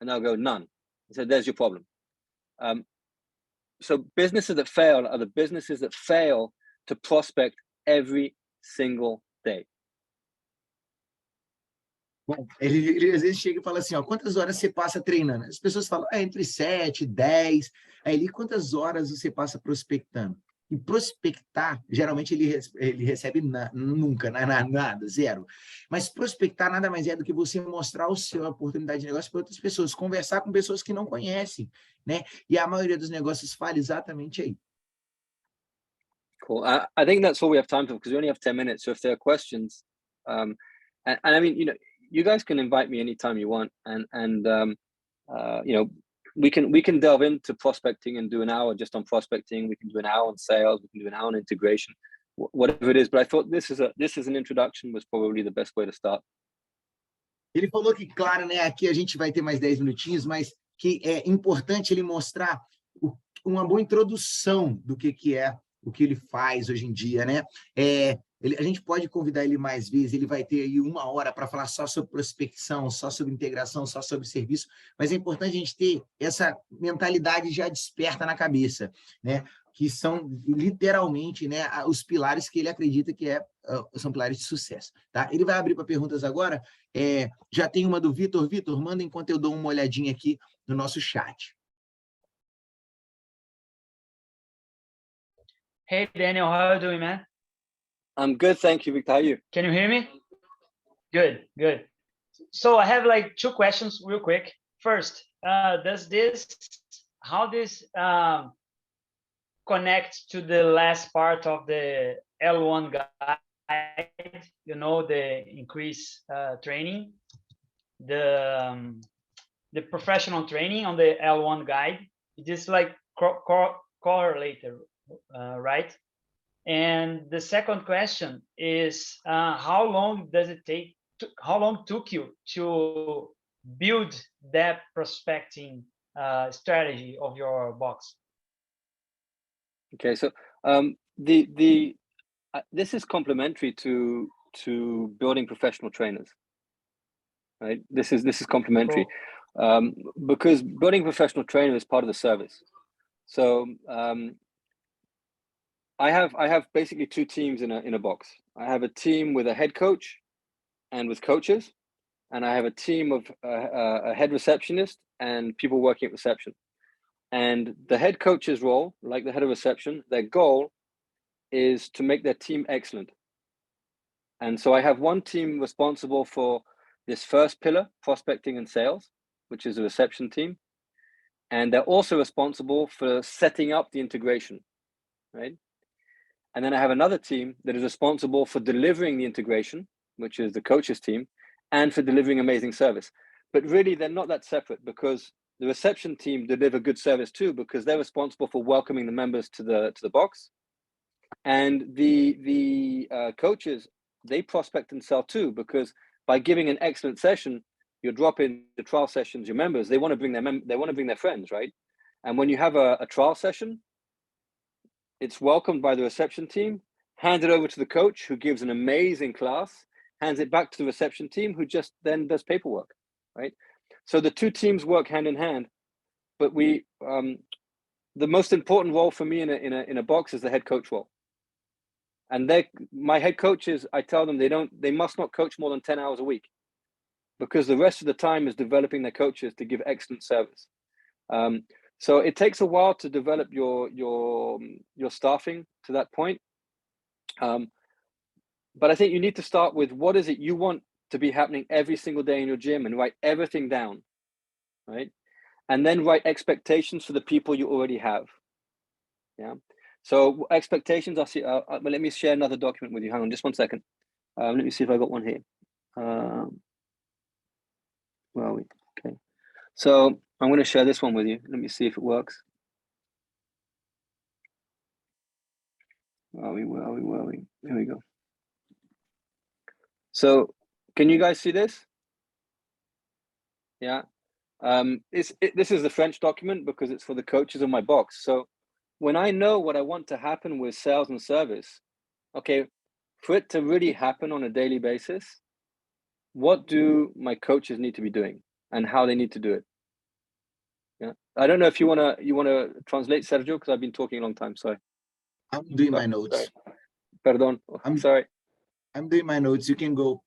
And they'll go, none. So there's your problem. So businesses that fail are the businesses that fail to prospect every single day. Bom, ele às vezes chega e fala assim, ó, quantas horas você passa treinando? As pessoas falam, entre 7, 10. Aí ele, quantas horas você passa prospectando? E prospectar, geralmente ele recebe nunca, nada, zero. Mas prospectar nada mais é do que você mostrar a sua oportunidade de negócio para outras pessoas, conversar com pessoas que não conhecem, né? E a maioria dos negócios falha exatamente aí. Cool. I think that's all we have time for, because we only have 10 minutes. So if there are questions, and I mean, you guys can invite me anytime you want, and we can delve into prospecting and do an hour just on prospecting. We can do an hour on sales. We can do an hour on integration, whatever it is. But I thought this is an introduction was probably the best way to start. Ele falou que, claro, né, aqui a gente vai ter mais 10 minutinhos, mas que é importante ele mostrar uma boa introdução do que é o que ele faz hoje em dia, né? A gente pode convidar ele mais vezes, ele vai ter aí 1 hora para falar só sobre prospecção, só sobre integração, só sobre serviço, mas é importante a gente ter essa mentalidade já desperta na cabeça, né? Que são literalmente, né, os pilares que ele acredita que são pilares de sucesso, tá? Ele vai abrir para perguntas agora, já tem uma do Vitor. Vitor, manda enquanto eu dou uma olhadinha aqui no nosso chat. Hey, Daniel, how are you doing, man? I'm good, thank you, Victor. How are you? Can you hear me? Good, good. So I have like 2 questions real quick. First, how this connect to the last part of the L1 guide, the increase training, the professional training on the L1 guide? It is like correlated, right? And the second question is, how long took you to build that prospecting strategy of your box? Okay, so this is complementary to building professional trainers, right? This is complementary. Cool. Because building professional trainer is part of the service. So I have basically 2 teams in a box. I have a team with a head coach and with coaches, and I have a team of a head receptionist and people working at reception. And the head coach's role, like the head of reception, their goal is to make their team excellent. And so I have one team responsible for this first pillar, prospecting and sales, which is a reception team. And they're also responsible for setting up the integration, right? And then I have another team that is responsible for delivering the integration, which is the coaches team, and for delivering amazing service. But really, they're not that separate, because the reception team deliver good service too, because they're responsible for welcoming the members to the box. And the coaches, they prospect and sell too, because by giving an excellent session, you're dropping the trial sessions, your members, they want to bring their friends, right? And when you have a trial session, it's welcomed by the reception team, handed over to the coach, who gives an amazing class, hands it back to the reception team, who just then does paperwork, right? So the two teams work hand in hand. But the most important role for me in a box is the head coach role. And my head coaches, I tell them they must not coach more than 10 hours a week, because the rest of the time is developing their coaches to give excellent service. So it takes a while to develop your staffing to that point. But I think you need to start with, what is it you want to be happening every single day in your gym, and write everything down, right? And then write expectations for the people you already have. Yeah. So expectations, but let me share another document with you. Hang on just 1 second. Let me see if I got one here. Where are we? Okay. So I'm going to share this one with you. Let me see if it works. Where are we? Here we go. So can you guys see this? Yeah. This is the French document, because it's for the coaches of my box. So when I know what I want to happen with sales and service, okay, for it to really happen on a daily basis, what do my coaches need to be doing and how they need to do it? Yeah. I don't know if you wanna translate, Sergio, because I've been talking a long time. Sorry. I'm doing my notes. Sorry. Pardon. I'm sorry. I'm doing my notes. You can go.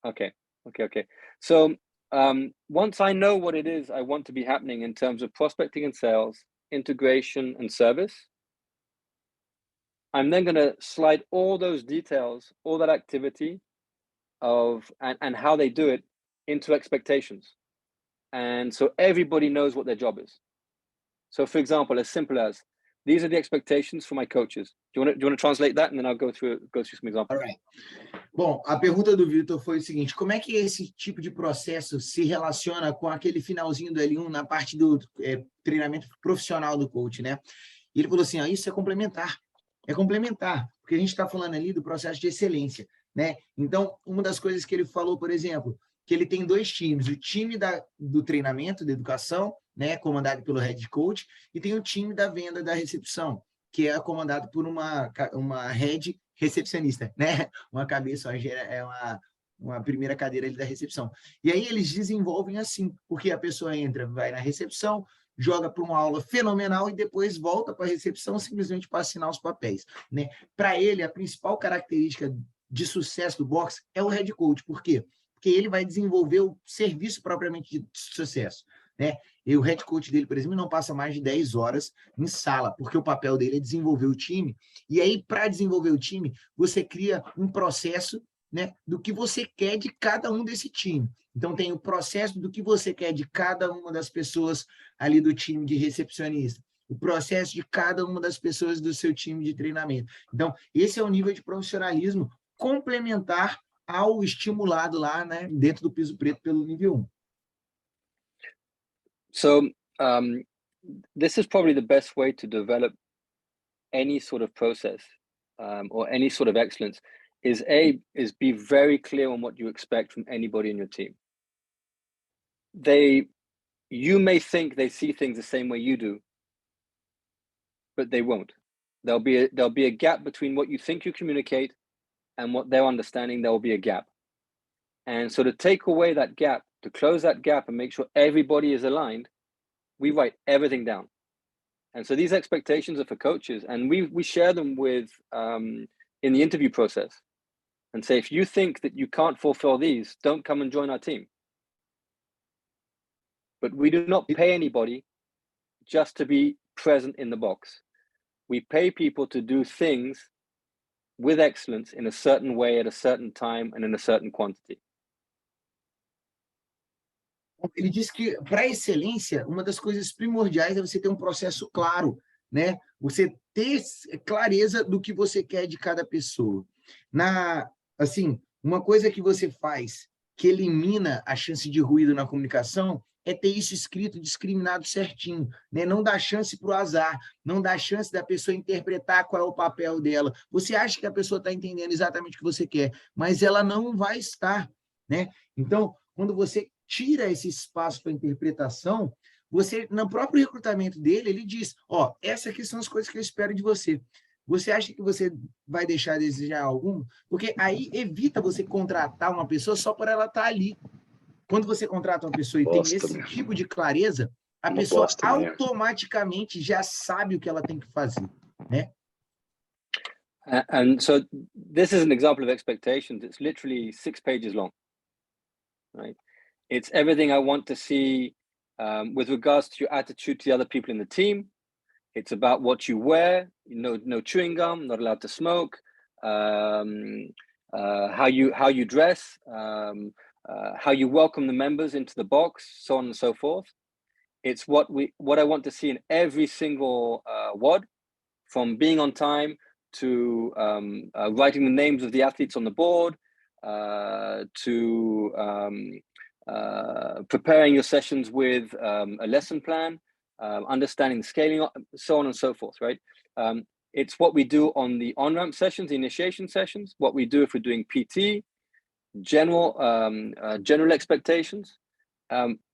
Okay. So once I know what it is I want to be happening in terms of prospecting and sales, integration and service, I'm then going to slide all those details, all that activity and how they do it into expectations. And so everybody knows what their job is. So for example, as simple as, these are the expectations for my coaches. Do you want to translate that, and then I'll go through some examples? All right. Bom, a pergunta do Vitor foi o seguinte: como é que esse tipo de processo se relaciona com aquele finalzinho do L1 na parte do treinamento profissional do coach, né? E ele falou assim: isso é complementar, porque a gente está falando ali do processo de excelência, né? Então, uma das coisas que ele falou, por exemplo, que ele tem dois times: o time do treinamento, da educação, né, comandado pelo head coach, e tem o time da venda, da recepção, que é comandado por uma head recepcionista, né? Uma cabeça, é uma primeira cadeira ali da recepção. E aí eles desenvolvem assim, porque a pessoa vai na recepção, joga para uma aula fenomenal e depois volta para a recepção simplesmente para assinar os papéis, né? Para ele, a principal característica de sucesso do boxe é o head coach. Por quê? Porque ele vai desenvolver o serviço propriamente de sucesso, né? E o head coach dele, por exemplo, não passa mais de 10 horas em sala, porque o papel dele é desenvolver o time. E aí, para desenvolver o time, você cria um processo, né, do que você quer de cada um desse time. Então, tem o processo do que você quer de cada uma das pessoas ali do time de recepcionista, o processo de cada uma das pessoas do seu time de treinamento. Então, esse é o nível de profissionalismo complementar ao estimulado lá, né, dentro do piso preto pelo nível 1. So this is probably the best way to develop any sort of process or any sort of excellence is be very clear on what you expect from anybody in your team. You may think they see things the same way you do, but they won't. There'll be a gap between what you think you communicate and what they're understanding. There will be a gap. And so to take away that gap, to close that gap and make sure everybody is aligned, we write everything down. And so these expectations are for coaches, and we share them with in the interview process and say, if you think that you can't fulfill these, don't come and join our team. But we do not pay anybody just to be present in the box. We pay people to do things with excellence in a certain way, at a certain time, and in a certain quantity. Ele diz que, para a excelência, uma das coisas primordiais é você ter um processo claro, né? Você ter clareza do que você quer de cada pessoa. Assim, uma coisa que você faz que elimina a chance de ruído na comunicação é ter isso escrito, discriminado certinho, né? Não dá chance para o azar, não dá chance da pessoa interpretar qual é o papel dela. Você acha que a pessoa está entendendo exatamente o que você quer, mas ela não vai estar, né? Então, quando você tira esse espaço para interpretação, você, no próprio recrutamento dele, ele diz, ó, essas aqui são as coisas que eu espero de você. Você acha que você vai deixar a desejar algum? Porque aí evita você contratar uma pessoa só por ela estar ali. Quando você contrata uma pessoa e tem esse tipo de clareza, a pessoa automaticamente já sabe o que ela tem que fazer, né? And so this is an example of expectations. It's literally 6 pages long, right? It's everything I want to see with regards to your attitude to the other people in the team. It's about what you wear, no chewing gum, not allowed to smoke, how you dress, how you welcome the members into the box, so on and so forth. It's what I want to see in every single WOD, from being on time to writing the names of the athletes on the board, to preparing your sessions with a lesson plan, understanding scaling, so on and so forth, right? It's what we do on the on-ramp sessions, the initiation sessions, what we do if we're doing PT, general expectations.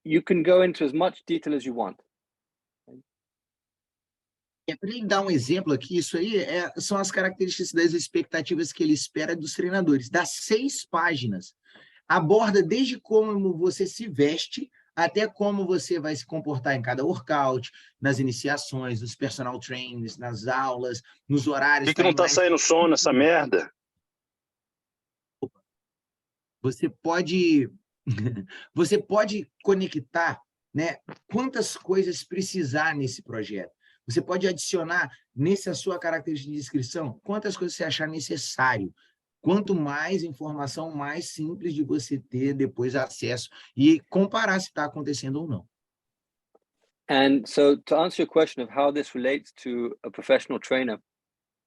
You can go into as much detail as you want. Para ele dar um exemplo aqui, isso aí são as características das expectativas que ele espera dos treinadores. Das 6 páginas, aborda desde como você se veste até como você vai se comportar em cada workout, nas iniciações, nos personal trainings, nas aulas, nos horários. Por que não tá saindo som nessa merda? Você pode conectar, né, quantas coisas precisar nesse projeto. Você pode adicionar nessa sua característica de inscrição quantas coisas você achar necessário. Quanto mais informação, mais simples de você ter depois acesso e comparar se está acontecendo ou não. And so to answer your question of how this relates to a professional trainer,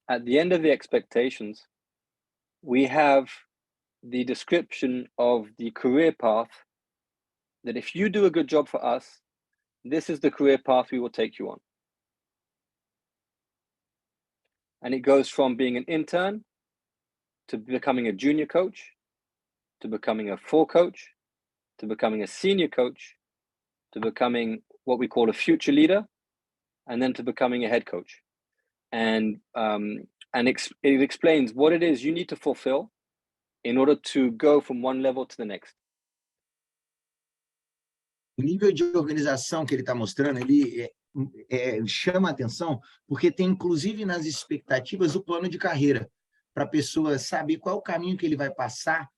at the end of the expectations, we have the description of the career path that if you do a good job for us, this is the career path we will take you on. And it goes from being an intern to becoming a junior coach, to becoming a full coach, to becoming a senior coach, to becoming what we call a future leader, and then to becoming a head coach. And it explains what it is you need to fulfill in order to go from one level to the next. O nível de organização que ele está mostrando, ele chama a atenção, porque tem, inclusive, nas expectativas, o plano de carreira, para a pessoa saber qual é o caminho que ele vai passar,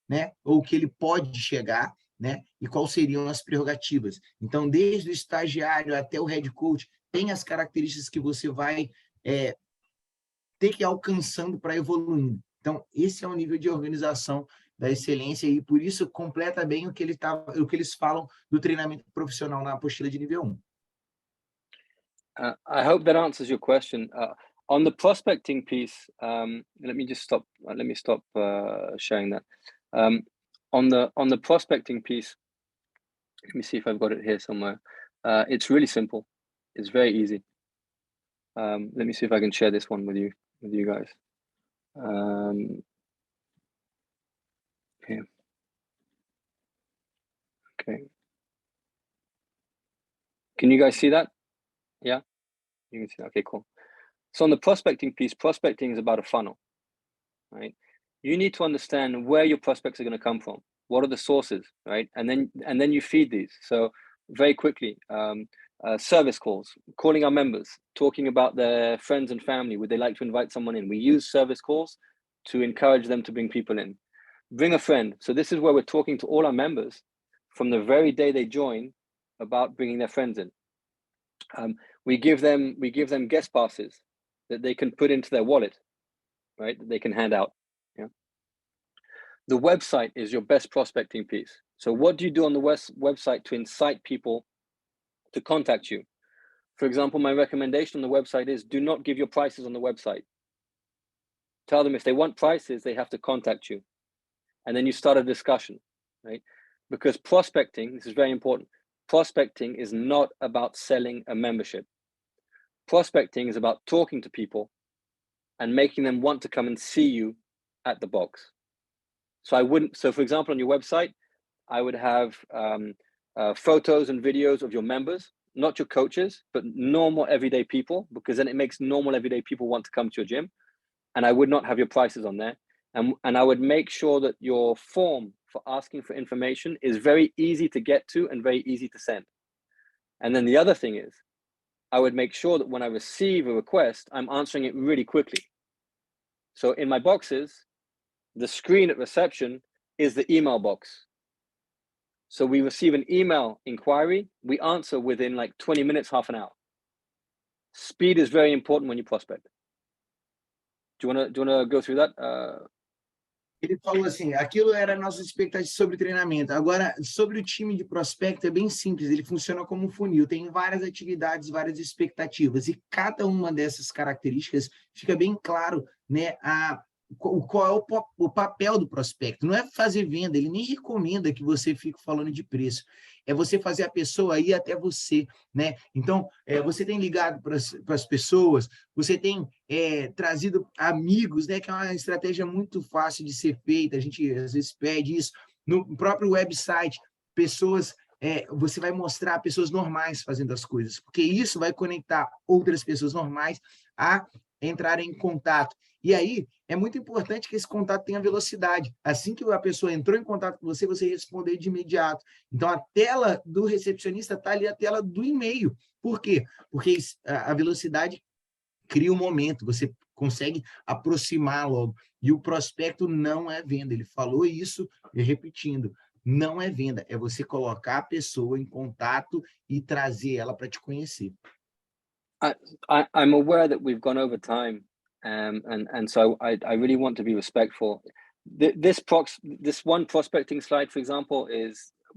né, ou que ele pode chegar, né, e quais seriam as prerrogativas. Então, desde o estagiário até o head coach, tem as características que você vai ter que ir alcançando para evoluir. Então, esse é o nível de organização da excelência e, por isso, completa bem o que eles falam do treinamento profissional na apostila de nível 1. I hope that answers your question. On the prospecting piece, let me stop sharing that. On the prospecting piece, let me see if I've got it here somewhere. It's really simple. It's very easy. Let me see if I can share this one with you guys. Here. Okay. Can you guys see that? Yeah, you can see that. Okay, cool. So on the prospecting piece, prospecting is about a funnel, right? You need to understand where your prospects are going to come from. What are the sources, right? And then you feed these. So very quickly, service calls, calling our members, talking about their friends and family. Would they like to invite someone in? We use service calls to encourage them to bring people in. Bring a friend. So this is where we're talking to all our members from the very day they join about bringing their friends in. We give them guest passes that they can put into their wallet, right? That they can hand out. Yeah. The website is your best prospecting piece. So what do you do on the website to incite people to contact you? For example, my recommendation on the website is do not give your prices on the website. Tell them if they want prices, they have to contact you. And then you start a discussion, right? Because prospecting, this is very important. prospecting is not about selling a membership. Prospecting is about talking to people and making them want to come and see you at the box. So for example, on your website, I would have photos and videos of your members, not your coaches, but normal everyday people, because then it makes normal everyday people want to come to your gym. And I would not have your prices on there. And I would make sure that your form for asking for information is very easy to get to and very easy to send. And then the other thing is, I would make sure that when I receive a request, I'm answering it really quickly. So in my boxes, the screen at reception is the email box. So we receive an email inquiry, we answer within like 20 minutes, half an hour. Speed is very important when you prospect. Do you want to go through that? Ele falou assim, aquilo era a nossa expectativa sobre treinamento. Agora, sobre o time de prospecto, é bem simples, ele funciona como um funil, tem várias atividades, várias expectativas, e cada uma dessas características fica bem claro, né, qual é o papel do prospecto. Não é fazer venda, ele nem recomenda que você fique falando de preço, é você fazer a pessoa ir até você, né? Então, você tem ligado para as pessoas, você tem trazido amigos, né? Que é uma estratégia muito fácil de ser feita, a gente às vezes pede isso. No próprio website, pessoas, você vai mostrar pessoas normais fazendo as coisas, porque isso vai conectar outras pessoas normais a entrarem em contato. E aí, é muito importante que esse contato tenha velocidade. Assim que a pessoa entrou em contato com você, você responder de imediato. Então, a tela do recepcionista está ali, a tela do e-mail. Por quê? Porque a velocidade cria um momento, você consegue aproximar logo. E o prospecto não é venda. Ele falou isso, repetindo, não é venda, é você colocar a pessoa em contato e trazer ela para te conhecer. I'm aware that we've gone over time, and so I really want to be respectful. This one prospecting slide, for example,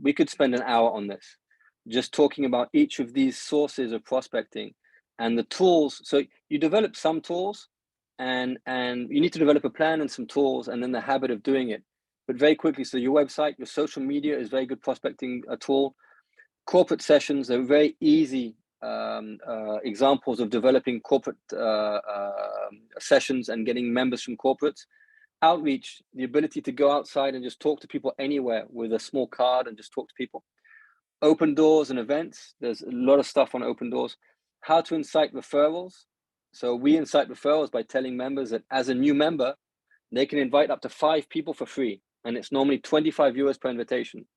we could spend an hour on this, just talking about each of these sources of prospecting and the tools. So you develop some tools, and you need to develop a plan and some tools, and then the habit of doing it. But very quickly, so your website, your social media is very good prospecting tool. Corporate sessions are very easy examples of developing corporate sessions and getting members from corporates. Outreach, the ability to go outside and just talk to people anywhere with a small card and just talk to people. Open doors and events, there's a lot of stuff on open doors. How to incite referrals. So we incite referrals by telling members that as a new member, they can invite up to 5 people for free. And it's normally 25 euros per invitation.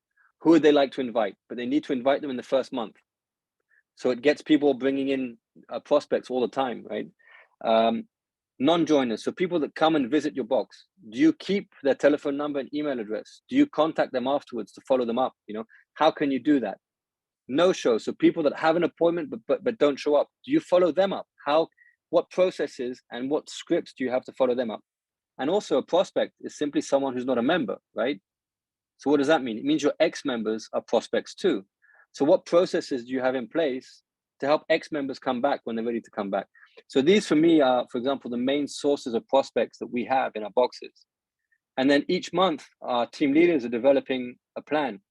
Who would they like to invite? But they need to invite them in the first month. So it gets people bringing in prospects all the time, right? Non-joiners, so people that come and visit your box. Do you keep their telephone number and email address? Do you contact them afterwards to follow them up? You know, how can you do that? No-show, so people that have an appointment but don't show up. Do you follow them up? What processes and what scripts do you have to follow them up? And also a prospect is simply someone who's not a member, right? So what does that mean? It means your ex-members are prospects too. So what processes do you have in place to help ex-members come back when they're ready to come back? So these for me are, for example, the main sources of prospects that we have in our boxes. And then each month, our team leaders are developing a plan.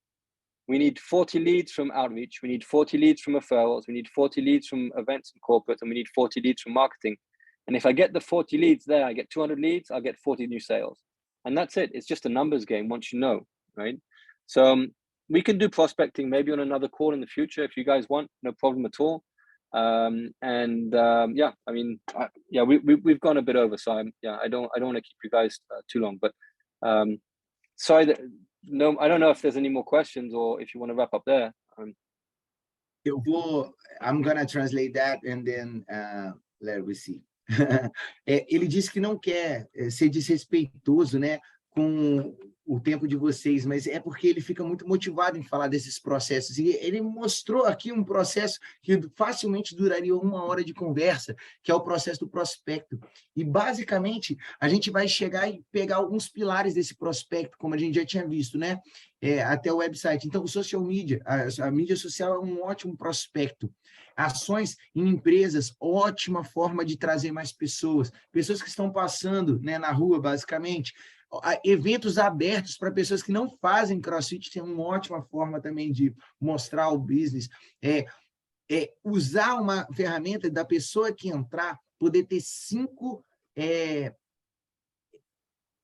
We need 40 leads from outreach. We need 40 leads from referrals. We need 40 leads from events and corporate, and we need 40 leads from marketing. And if I get the 40 leads there, I get 200 leads, I'll get 40 new sales. And that's it. It's just a numbers game once you know, right? So we can do prospecting maybe on another call in the future if you guys want, no problem at all. Yeah, I mean, we've gone a bit over, so I don't want to keep you guys too long, but sorry that no, I don't know if there's any more questions or if you want to wrap up there. I'm gonna translate that and then let me see. Ele disse que não quer ser desrespeitoso, né, com o tempo de vocês, mas é porque ele fica muito motivado em falar desses processos. E ele mostrou aqui um processo que facilmente duraria 1 hora de conversa, que é o processo do prospecto. E, basicamente, a gente vai chegar e pegar alguns pilares desse prospecto, como a gente já tinha visto, né? Até o website. Então, o social media, a mídia social é um ótimo prospecto. Ações em empresas, ótima forma de trazer mais pessoas que estão passando, né, na rua, basicamente. Eventos abertos para pessoas que não fazem CrossFit, tem uma ótima forma também de mostrar o business. Usar uma ferramenta da pessoa que entrar, poder ter 5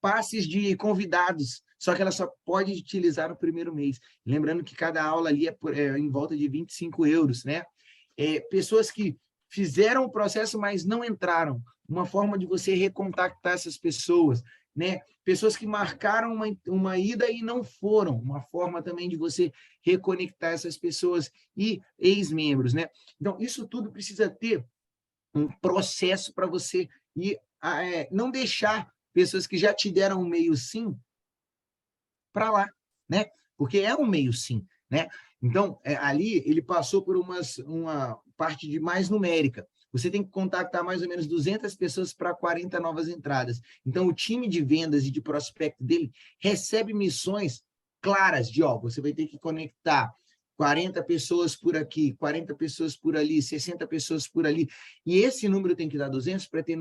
passes de convidados, só que ela só pode utilizar no primeiro mês. Lembrando que cada aula ali é em volta de 25 euros, né? Pessoas que fizeram o processo, mas não entraram. Uma forma de você recontactar essas pessoas, né? Pessoas que marcaram uma ida e não foram. Uma forma também de você reconectar essas pessoas e ex-membros, né? Então, isso tudo precisa ter um processo para você ir, não deixar pessoas que já te deram um meio sim para lá, né? Porque é um meio sim, né? Então, ali ele passou por uma parte de mais numérica. Você tem que contactar mais ou menos 200 pessoas para 40 novas entradas. Então, o time de vendas e de prospecto dele recebe missões claras de, você vai ter que conectar 40 pessoas por aqui, 40 pessoas por ali, 60 pessoas por ali. E esse número tem que dar 200 para ter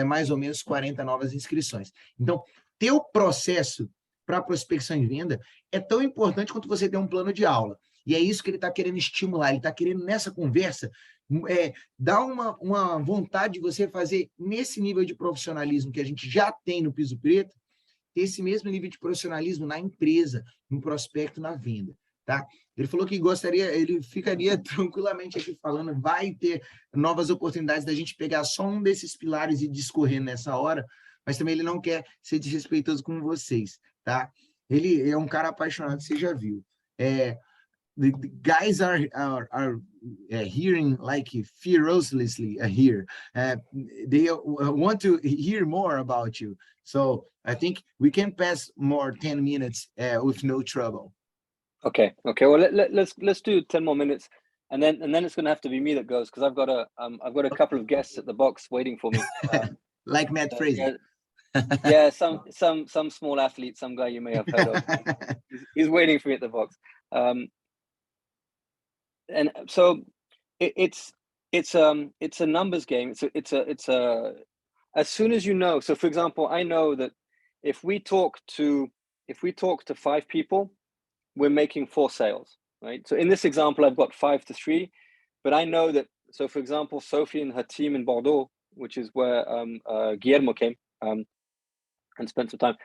mais ou menos 40 novas inscrições. Então, ter o processo para prospecção e venda é tão importante quanto você ter um plano de aula. E é isso que ele está querendo estimular. Ele está querendo, nessa conversa, dar uma vontade de você fazer nesse nível de profissionalismo que a gente já tem no piso preto, ter esse mesmo nível de profissionalismo na empresa, no prospecto, na venda. Tá? Ele falou que ele ficaria tranquilamente aqui falando, vai ter novas oportunidades da gente pegar só um desses pilares e discorrer nessa hora, mas também ele não quer ser desrespeitoso com vocês, tá? Ele é um cara apaixonado, você já viu. The guys are hearing like ferociously here. They want to hear more about you. So I think we can pass more 10 minutes with no trouble. Okay. Well, let's do 10 more minutes, and then it's going to have to be me that goes, because I've got a couple of guests at the box waiting for me. Like Matt Fraser. Yeah, some small athlete, some guy you may have heard of. He's waiting for me at the box. And so it's a numbers game. It's a as soon as you know. So for example, I know that if we talk to 5 people, we're making 4 sales, right? So in this example, I've got 5 to 3, but I know that. So for example, Sophie and her team in Bordeaux, which is where Guillermo came and spent some time.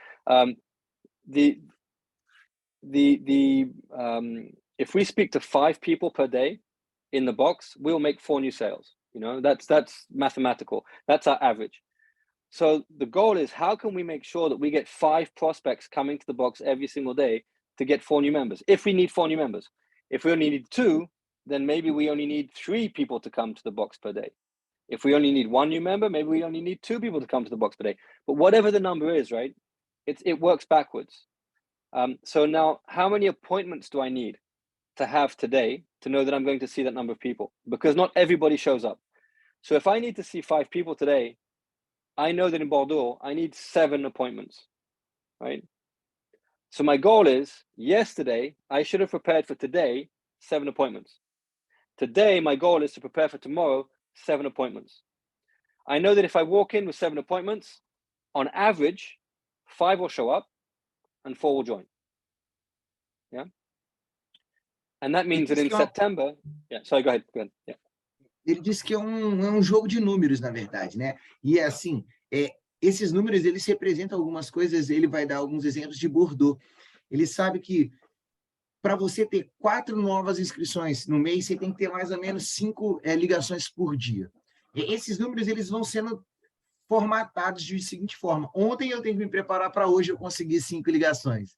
If we speak to 5 people per day in the box, we'll make 4 new sales. That's mathematical. That's our average. So the goal is, how can we make sure that we get 5 prospects coming to the box every single day to get 4 new members? If we need 4 new members. If we only need 2, then maybe we only need 3 people to come to the box per day. If we only need 1 new member, maybe we only need 2 people to come to the box per day. But whatever the number is, right, it works backwards. So now, how many appointments do I need to have today to know that I'm going to see that number of people? Because not everybody shows up. So if I need to see 5 people today, I know that in Bordeaux, I need 7 appointments, right? So my goal is, yesterday, I should have prepared for today 7 appointments. Today, my goal is to prepare for tomorrow 7 appointments. I know that if I walk in with 7 appointments, on average, 5 will show up and 4 will join. Yeah. And that means that in September, sorry, go ahead. Yeah. Ele disse que é um jogo de números, na verdade, né? E assim, esses números, eles representam algumas coisas, ele vai dar alguns exemplos de Bordeaux. Ele sabe que para você ter 4 novas inscrições no mês, você tem que ter mais ou menos 5 ligações por dia. Esses números, eles vão sendo formatados de seguinte forma. Ontem eu tenho que me preparar para hoje eu conseguir 5 ligações.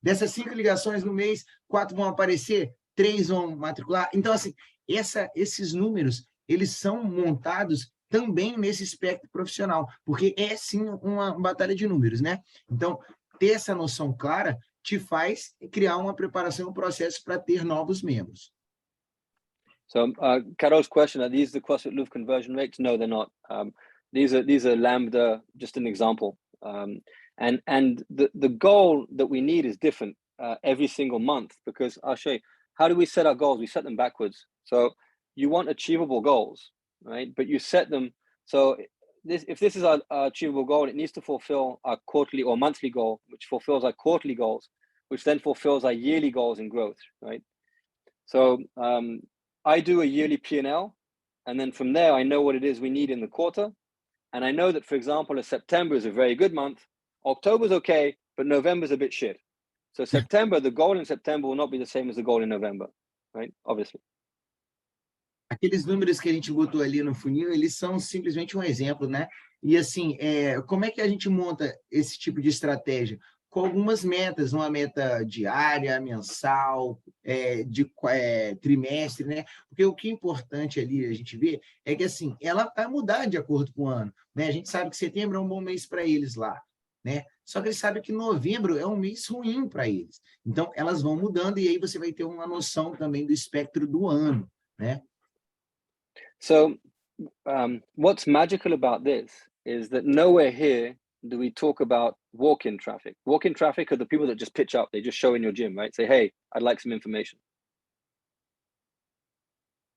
Dessas 5 ligações no mês, 4 vão aparecer, 3 vão matricular. Então, assim, esses números, eles são montados também nesse espectro profissional, porque é, sim, uma batalha de números, né? Então, ter essa noção clara te faz criar uma preparação, um processo para ter novos membros. So, Carol's question, are these the CrossFit Louvre conversion rates? No, they're not. These are Lambda, just an example. And the goal that we need is different every single month, because I'll show you, how do we set our goals? We set them backwards. So you want achievable goals, right? But you set them, so if this is our achievable goal, it needs to fulfill our quarterly or monthly goal, which fulfills our quarterly goals, which then fulfills our yearly goals in growth, right? So I do a yearly P&L, and then from there, I know what it is we need in the quarter. And I know that, for example, if September is a very good month, October's okay, but November's a bit shit. So September, the goal in September will not be the same as the goal in November, right? Obviously. Aqueles números que a gente botou ali no funil, eles são simplesmente um exemplo, né? E assim, como é que a gente monta esse tipo de estratégia? Com algumas metas, uma meta diária, mensal, trimestre, né? Porque o que é importante ali a gente ver é que assim, ela vai mudar de acordo com o ano, né? A gente sabe que setembro é um bom mês para eles lá, né? Só que eles sabem que novembro é um mês ruim para eles. Então, elas vão mudando e aí você vai ter uma noção também do espectro do ano, né? So what's magical about this is that nowhere here do we talk about walk-in traffic. Walk-in traffic are the people that just pitch up, they just show in your gym, right? Say, hey, I'd like some information.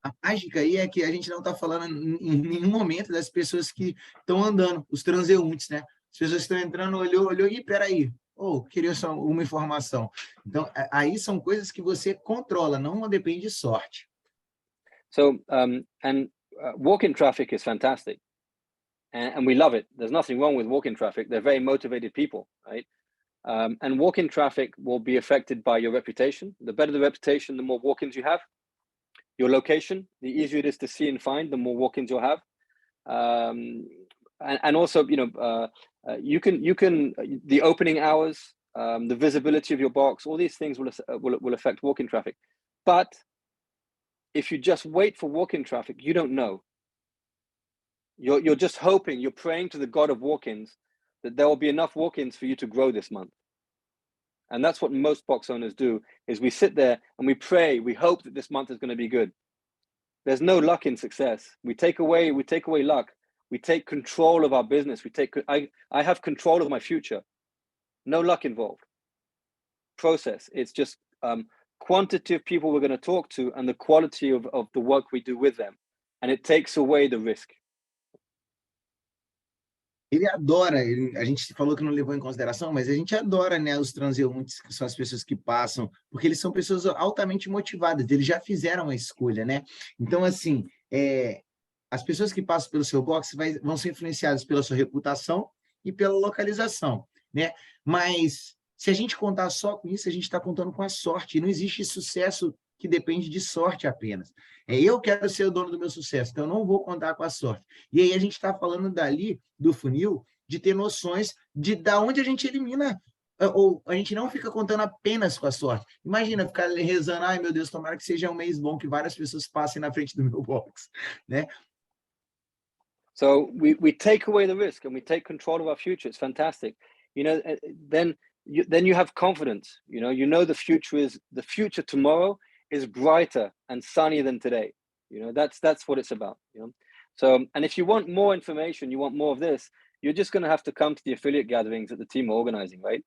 A mágica aí é que a gente não está falando em nenhum momento das pessoas que estão andando, os transeuntes, né? As pessoas estão entrando, olhou, e peraí, queria só uma informação. Então, aí são coisas que você controla, não depende de sorte. So, walk-in traffic is fantastic. And we love it. There's nothing wrong with walk-in traffic. They're very motivated people, right? And walk-in traffic will be affected by your reputation. The better the reputation, the more walk-ins you have. Your location, the easier it is to see and find, the more walk-ins you'll have. And also, you know, you can the opening hours, the visibility of your box, all these things will affect walk-in traffic. But if you just wait for walk-in traffic, you don't know. You're just hoping, you're praying to the God of walk-ins that there will be enough walk-ins for you to grow this month. And that's what most box owners do, is we sit there and we pray, we hope that this month is going to be good. There's no luck in success. We take away luck. We take control of our business. I have control of my future. No luck involved. Process. It's just quantity of people we're going to talk to and the quality of the work we do with them. And it takes away the risk. Ele adora, a gente falou que não levou em consideração, mas a gente adora, né, os transeuntes, que são as pessoas que passam, porque eles são pessoas altamente motivadas, eles já fizeram a escolha, né? Então, assim, as pessoas que passam pelo seu box vão ser influenciadas pela sua reputação e pela localização, né? Mas se a gente contar só com isso, a gente está contando com a sorte, e não existe sucesso que depende de sorte apenas. Eu quero ser o dono do meu sucesso, então eu não vou contar com a sorte. E aí a gente está falando dali, do funil, de ter noções de da onde a gente elimina, ou a gente não fica contando apenas com a sorte. Imagina ficar rezando, ai meu Deus, tomara que seja um mês bom, que várias pessoas passem na frente do meu box, né? So we take away the risk and we take control of our future. It's fantastic. You know, then you have confidence. You know the future tomorrow is brighter and sunnier than today. You know, that's what it's about, you know. So, and if you want more information, you want more of this, you're just going to have to come to the affiliate gatherings that the team are organizing, right?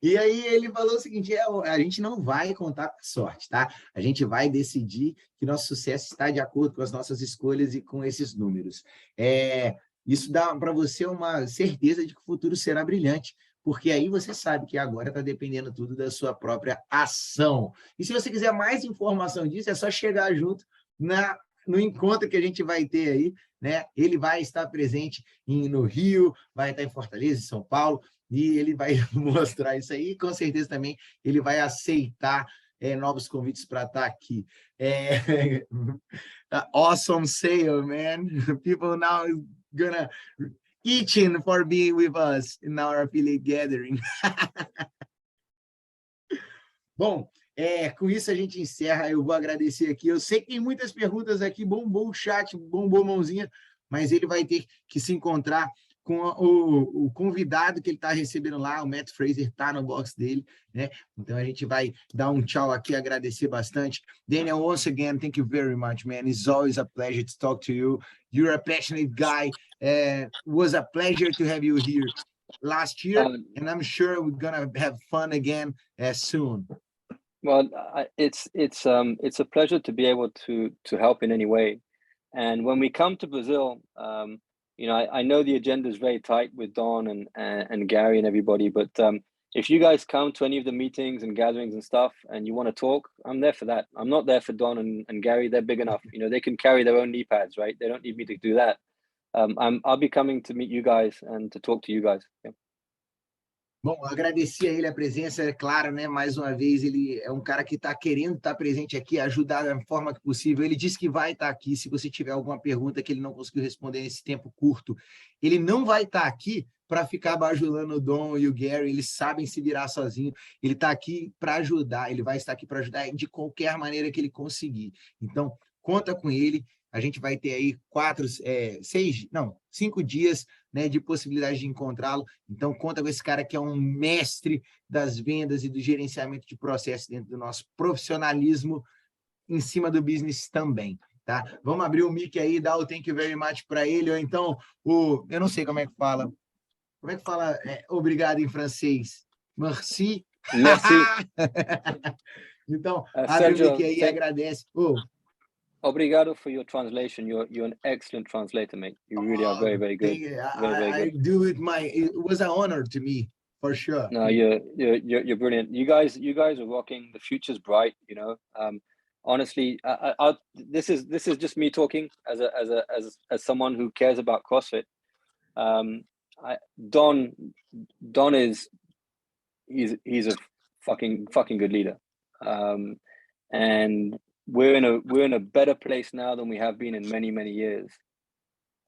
E aí ele falou o seguinte, a gente não vai contar com a sorte, tá? A gente vai decidir que nosso sucesso está de acordo com as nossas escolhas e com esses números. Isso dá para você uma certeza de que o futuro será brilhante, porque aí você sabe que agora está dependendo tudo da sua própria ação. E se você quiser mais informação disso, é só chegar junto no encontro que a gente vai ter aí, né? Ele vai estar presente no Rio, vai estar em Fortaleza, em São Paulo, e ele vai mostrar isso aí, e com certeza também ele vai aceitar novos convites para estar aqui. Awesome sale, man. People now gonna itching for being with us in our affiliate gathering. Bom, com isso a gente encerra, eu vou agradecer aqui, eu sei que tem muitas perguntas aqui, bombou o chat, bombou a mãozinha, mas ele vai ter que se encontrar com o convidado que ele está recebendo lá, o Matt Fraser está no box dele, né? Então a gente vai dar um tchau aqui, agradecer bastante. Daniel, once again, thank you very much, man. It's always a pleasure to talk to you. You're a passionate guy. It was a pleasure to have you here last year, and I'm sure we're gonna have fun again soon. Well, it's a pleasure to be able to help in any way. And when we come to Brazil, you know, I know the agenda is very tight with Don and Gary and everybody, but if you guys come to any of the meetings and gatherings and stuff and you want to talk, I'm there for that. I'm not there for Don and Gary. They're big enough. You know, they can carry their own knee pads, right? They don't need me to do that. I'll be coming to meet you guys and to talk to you guys. Yeah. Bom, agradecer a ele a presença, é claro, né? Mais uma vez, ele é um cara que está querendo estar presente aqui, ajudar da forma que possível. Ele disse que vai estar aqui. Se você tiver alguma pergunta que ele não conseguiu responder nesse tempo curto, ele não vai estar aqui para ficar bajulando o Dom e o Gary. Eles sabem se virar sozinho. Ele está aqui para ajudar. Ele vai estar aqui para ajudar de qualquer maneira que ele conseguir. Então, conta com ele. A gente vai ter aí 5 dias, né, de possibilidade de encontrá-lo. Então, conta com esse cara que é um mestre das vendas e do gerenciamento de processos dentro do nosso profissionalismo em cima do business também, tá? Vamos abrir o mic aí, dar o thank you very much para ele, ou então, eu não sei como é que fala. Como é que fala obrigado em francês? Merci. Merci. Então, abre o mic aí e agradece. Obrigado for your translation. You're an excellent translator, mate. You really are very, very good. I do it. It was an honor to me, for sure. No, you're brilliant. You guys are rocking. The future's bright. You know, honestly, this is just me talking as someone who cares about CrossFit. Don is he's a fucking good leader, and we're in a better place now than we have been in many years.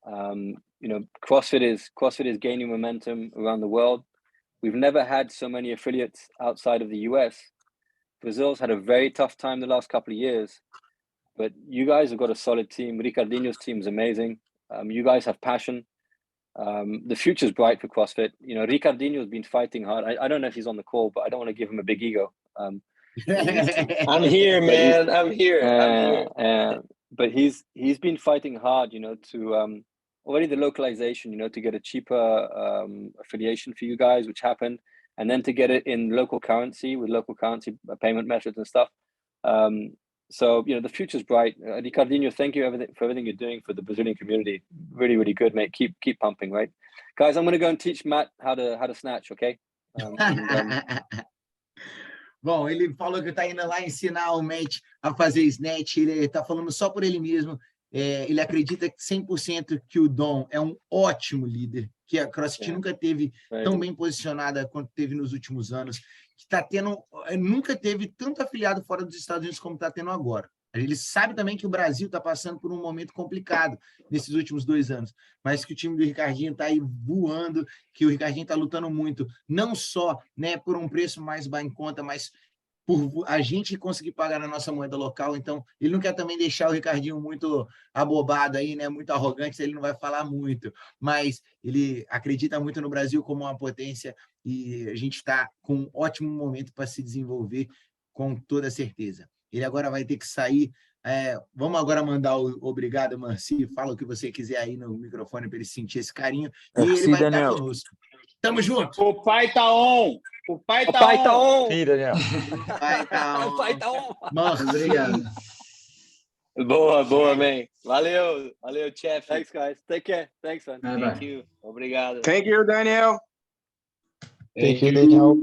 You know, CrossFit is gaining momentum around the world. We've never had so many affiliates outside of the US. Brazil's had a very tough time the last couple of years, but you guys have got a solid team. Ricardinho's team is amazing. You guys have passion. The future's bright for CrossFit. You know, Ricardinho's been fighting hard. I don't know if he's on the call, but I don't want to give him a big ego. I'm here, man. I'm here. But he's been fighting hard, you know, to already the localization, you know, to get a cheaper affiliation for you guys, which happened, and then to get it in local currency with local currency payment methods and stuff. So, you know, the future's bright. Ricardinho, thank you for everything you're doing for the Brazilian community. Really, really good, mate. Keep pumping, right? Guys, I'm going to go and teach Matt how to snatch, okay? Bom, ele falou que está indo lá ensinar o Matt a fazer snatch. Ele está falando só por ele mesmo. Ele acredita 100% que o Dom é um ótimo líder, que a CrossFit nunca teve tão bem posicionada quanto teve nos últimos anos, que está tendo, nunca teve tanto afiliado fora dos Estados Unidos como está tendo agora. Ele sabe também que o Brasil está passando por um momento complicado nesses últimos 2 anos, mas que o time do Ricardinho está aí voando, que o Ricardinho está lutando muito, não só, né, por um preço mais em conta, mas por a gente conseguir pagar na nossa moeda local. Então, ele não quer também deixar o Ricardinho muito abobado aí, né, muito arrogante, ele não vai falar muito, mas ele acredita muito no Brasil como uma potência e a gente está com um ótimo momento para se desenvolver com toda certeza. Ele agora vai ter que sair. Vamos agora mandar o obrigado, Merci. Fala o que você quiser aí no microfone para ele sentir esse carinho. E ele vai estar conosco. Tamo junto. O pai tá on. O pai tá on. Sim, Daniel. O pai tá on. Merci. Obrigado. Boa, man. Valeu, Chaffey. Thanks, guys. Take care. Thanks, man. Bye, Thank bye. you. Obrigado. Thank you, Daniel. Thank you, Daniel.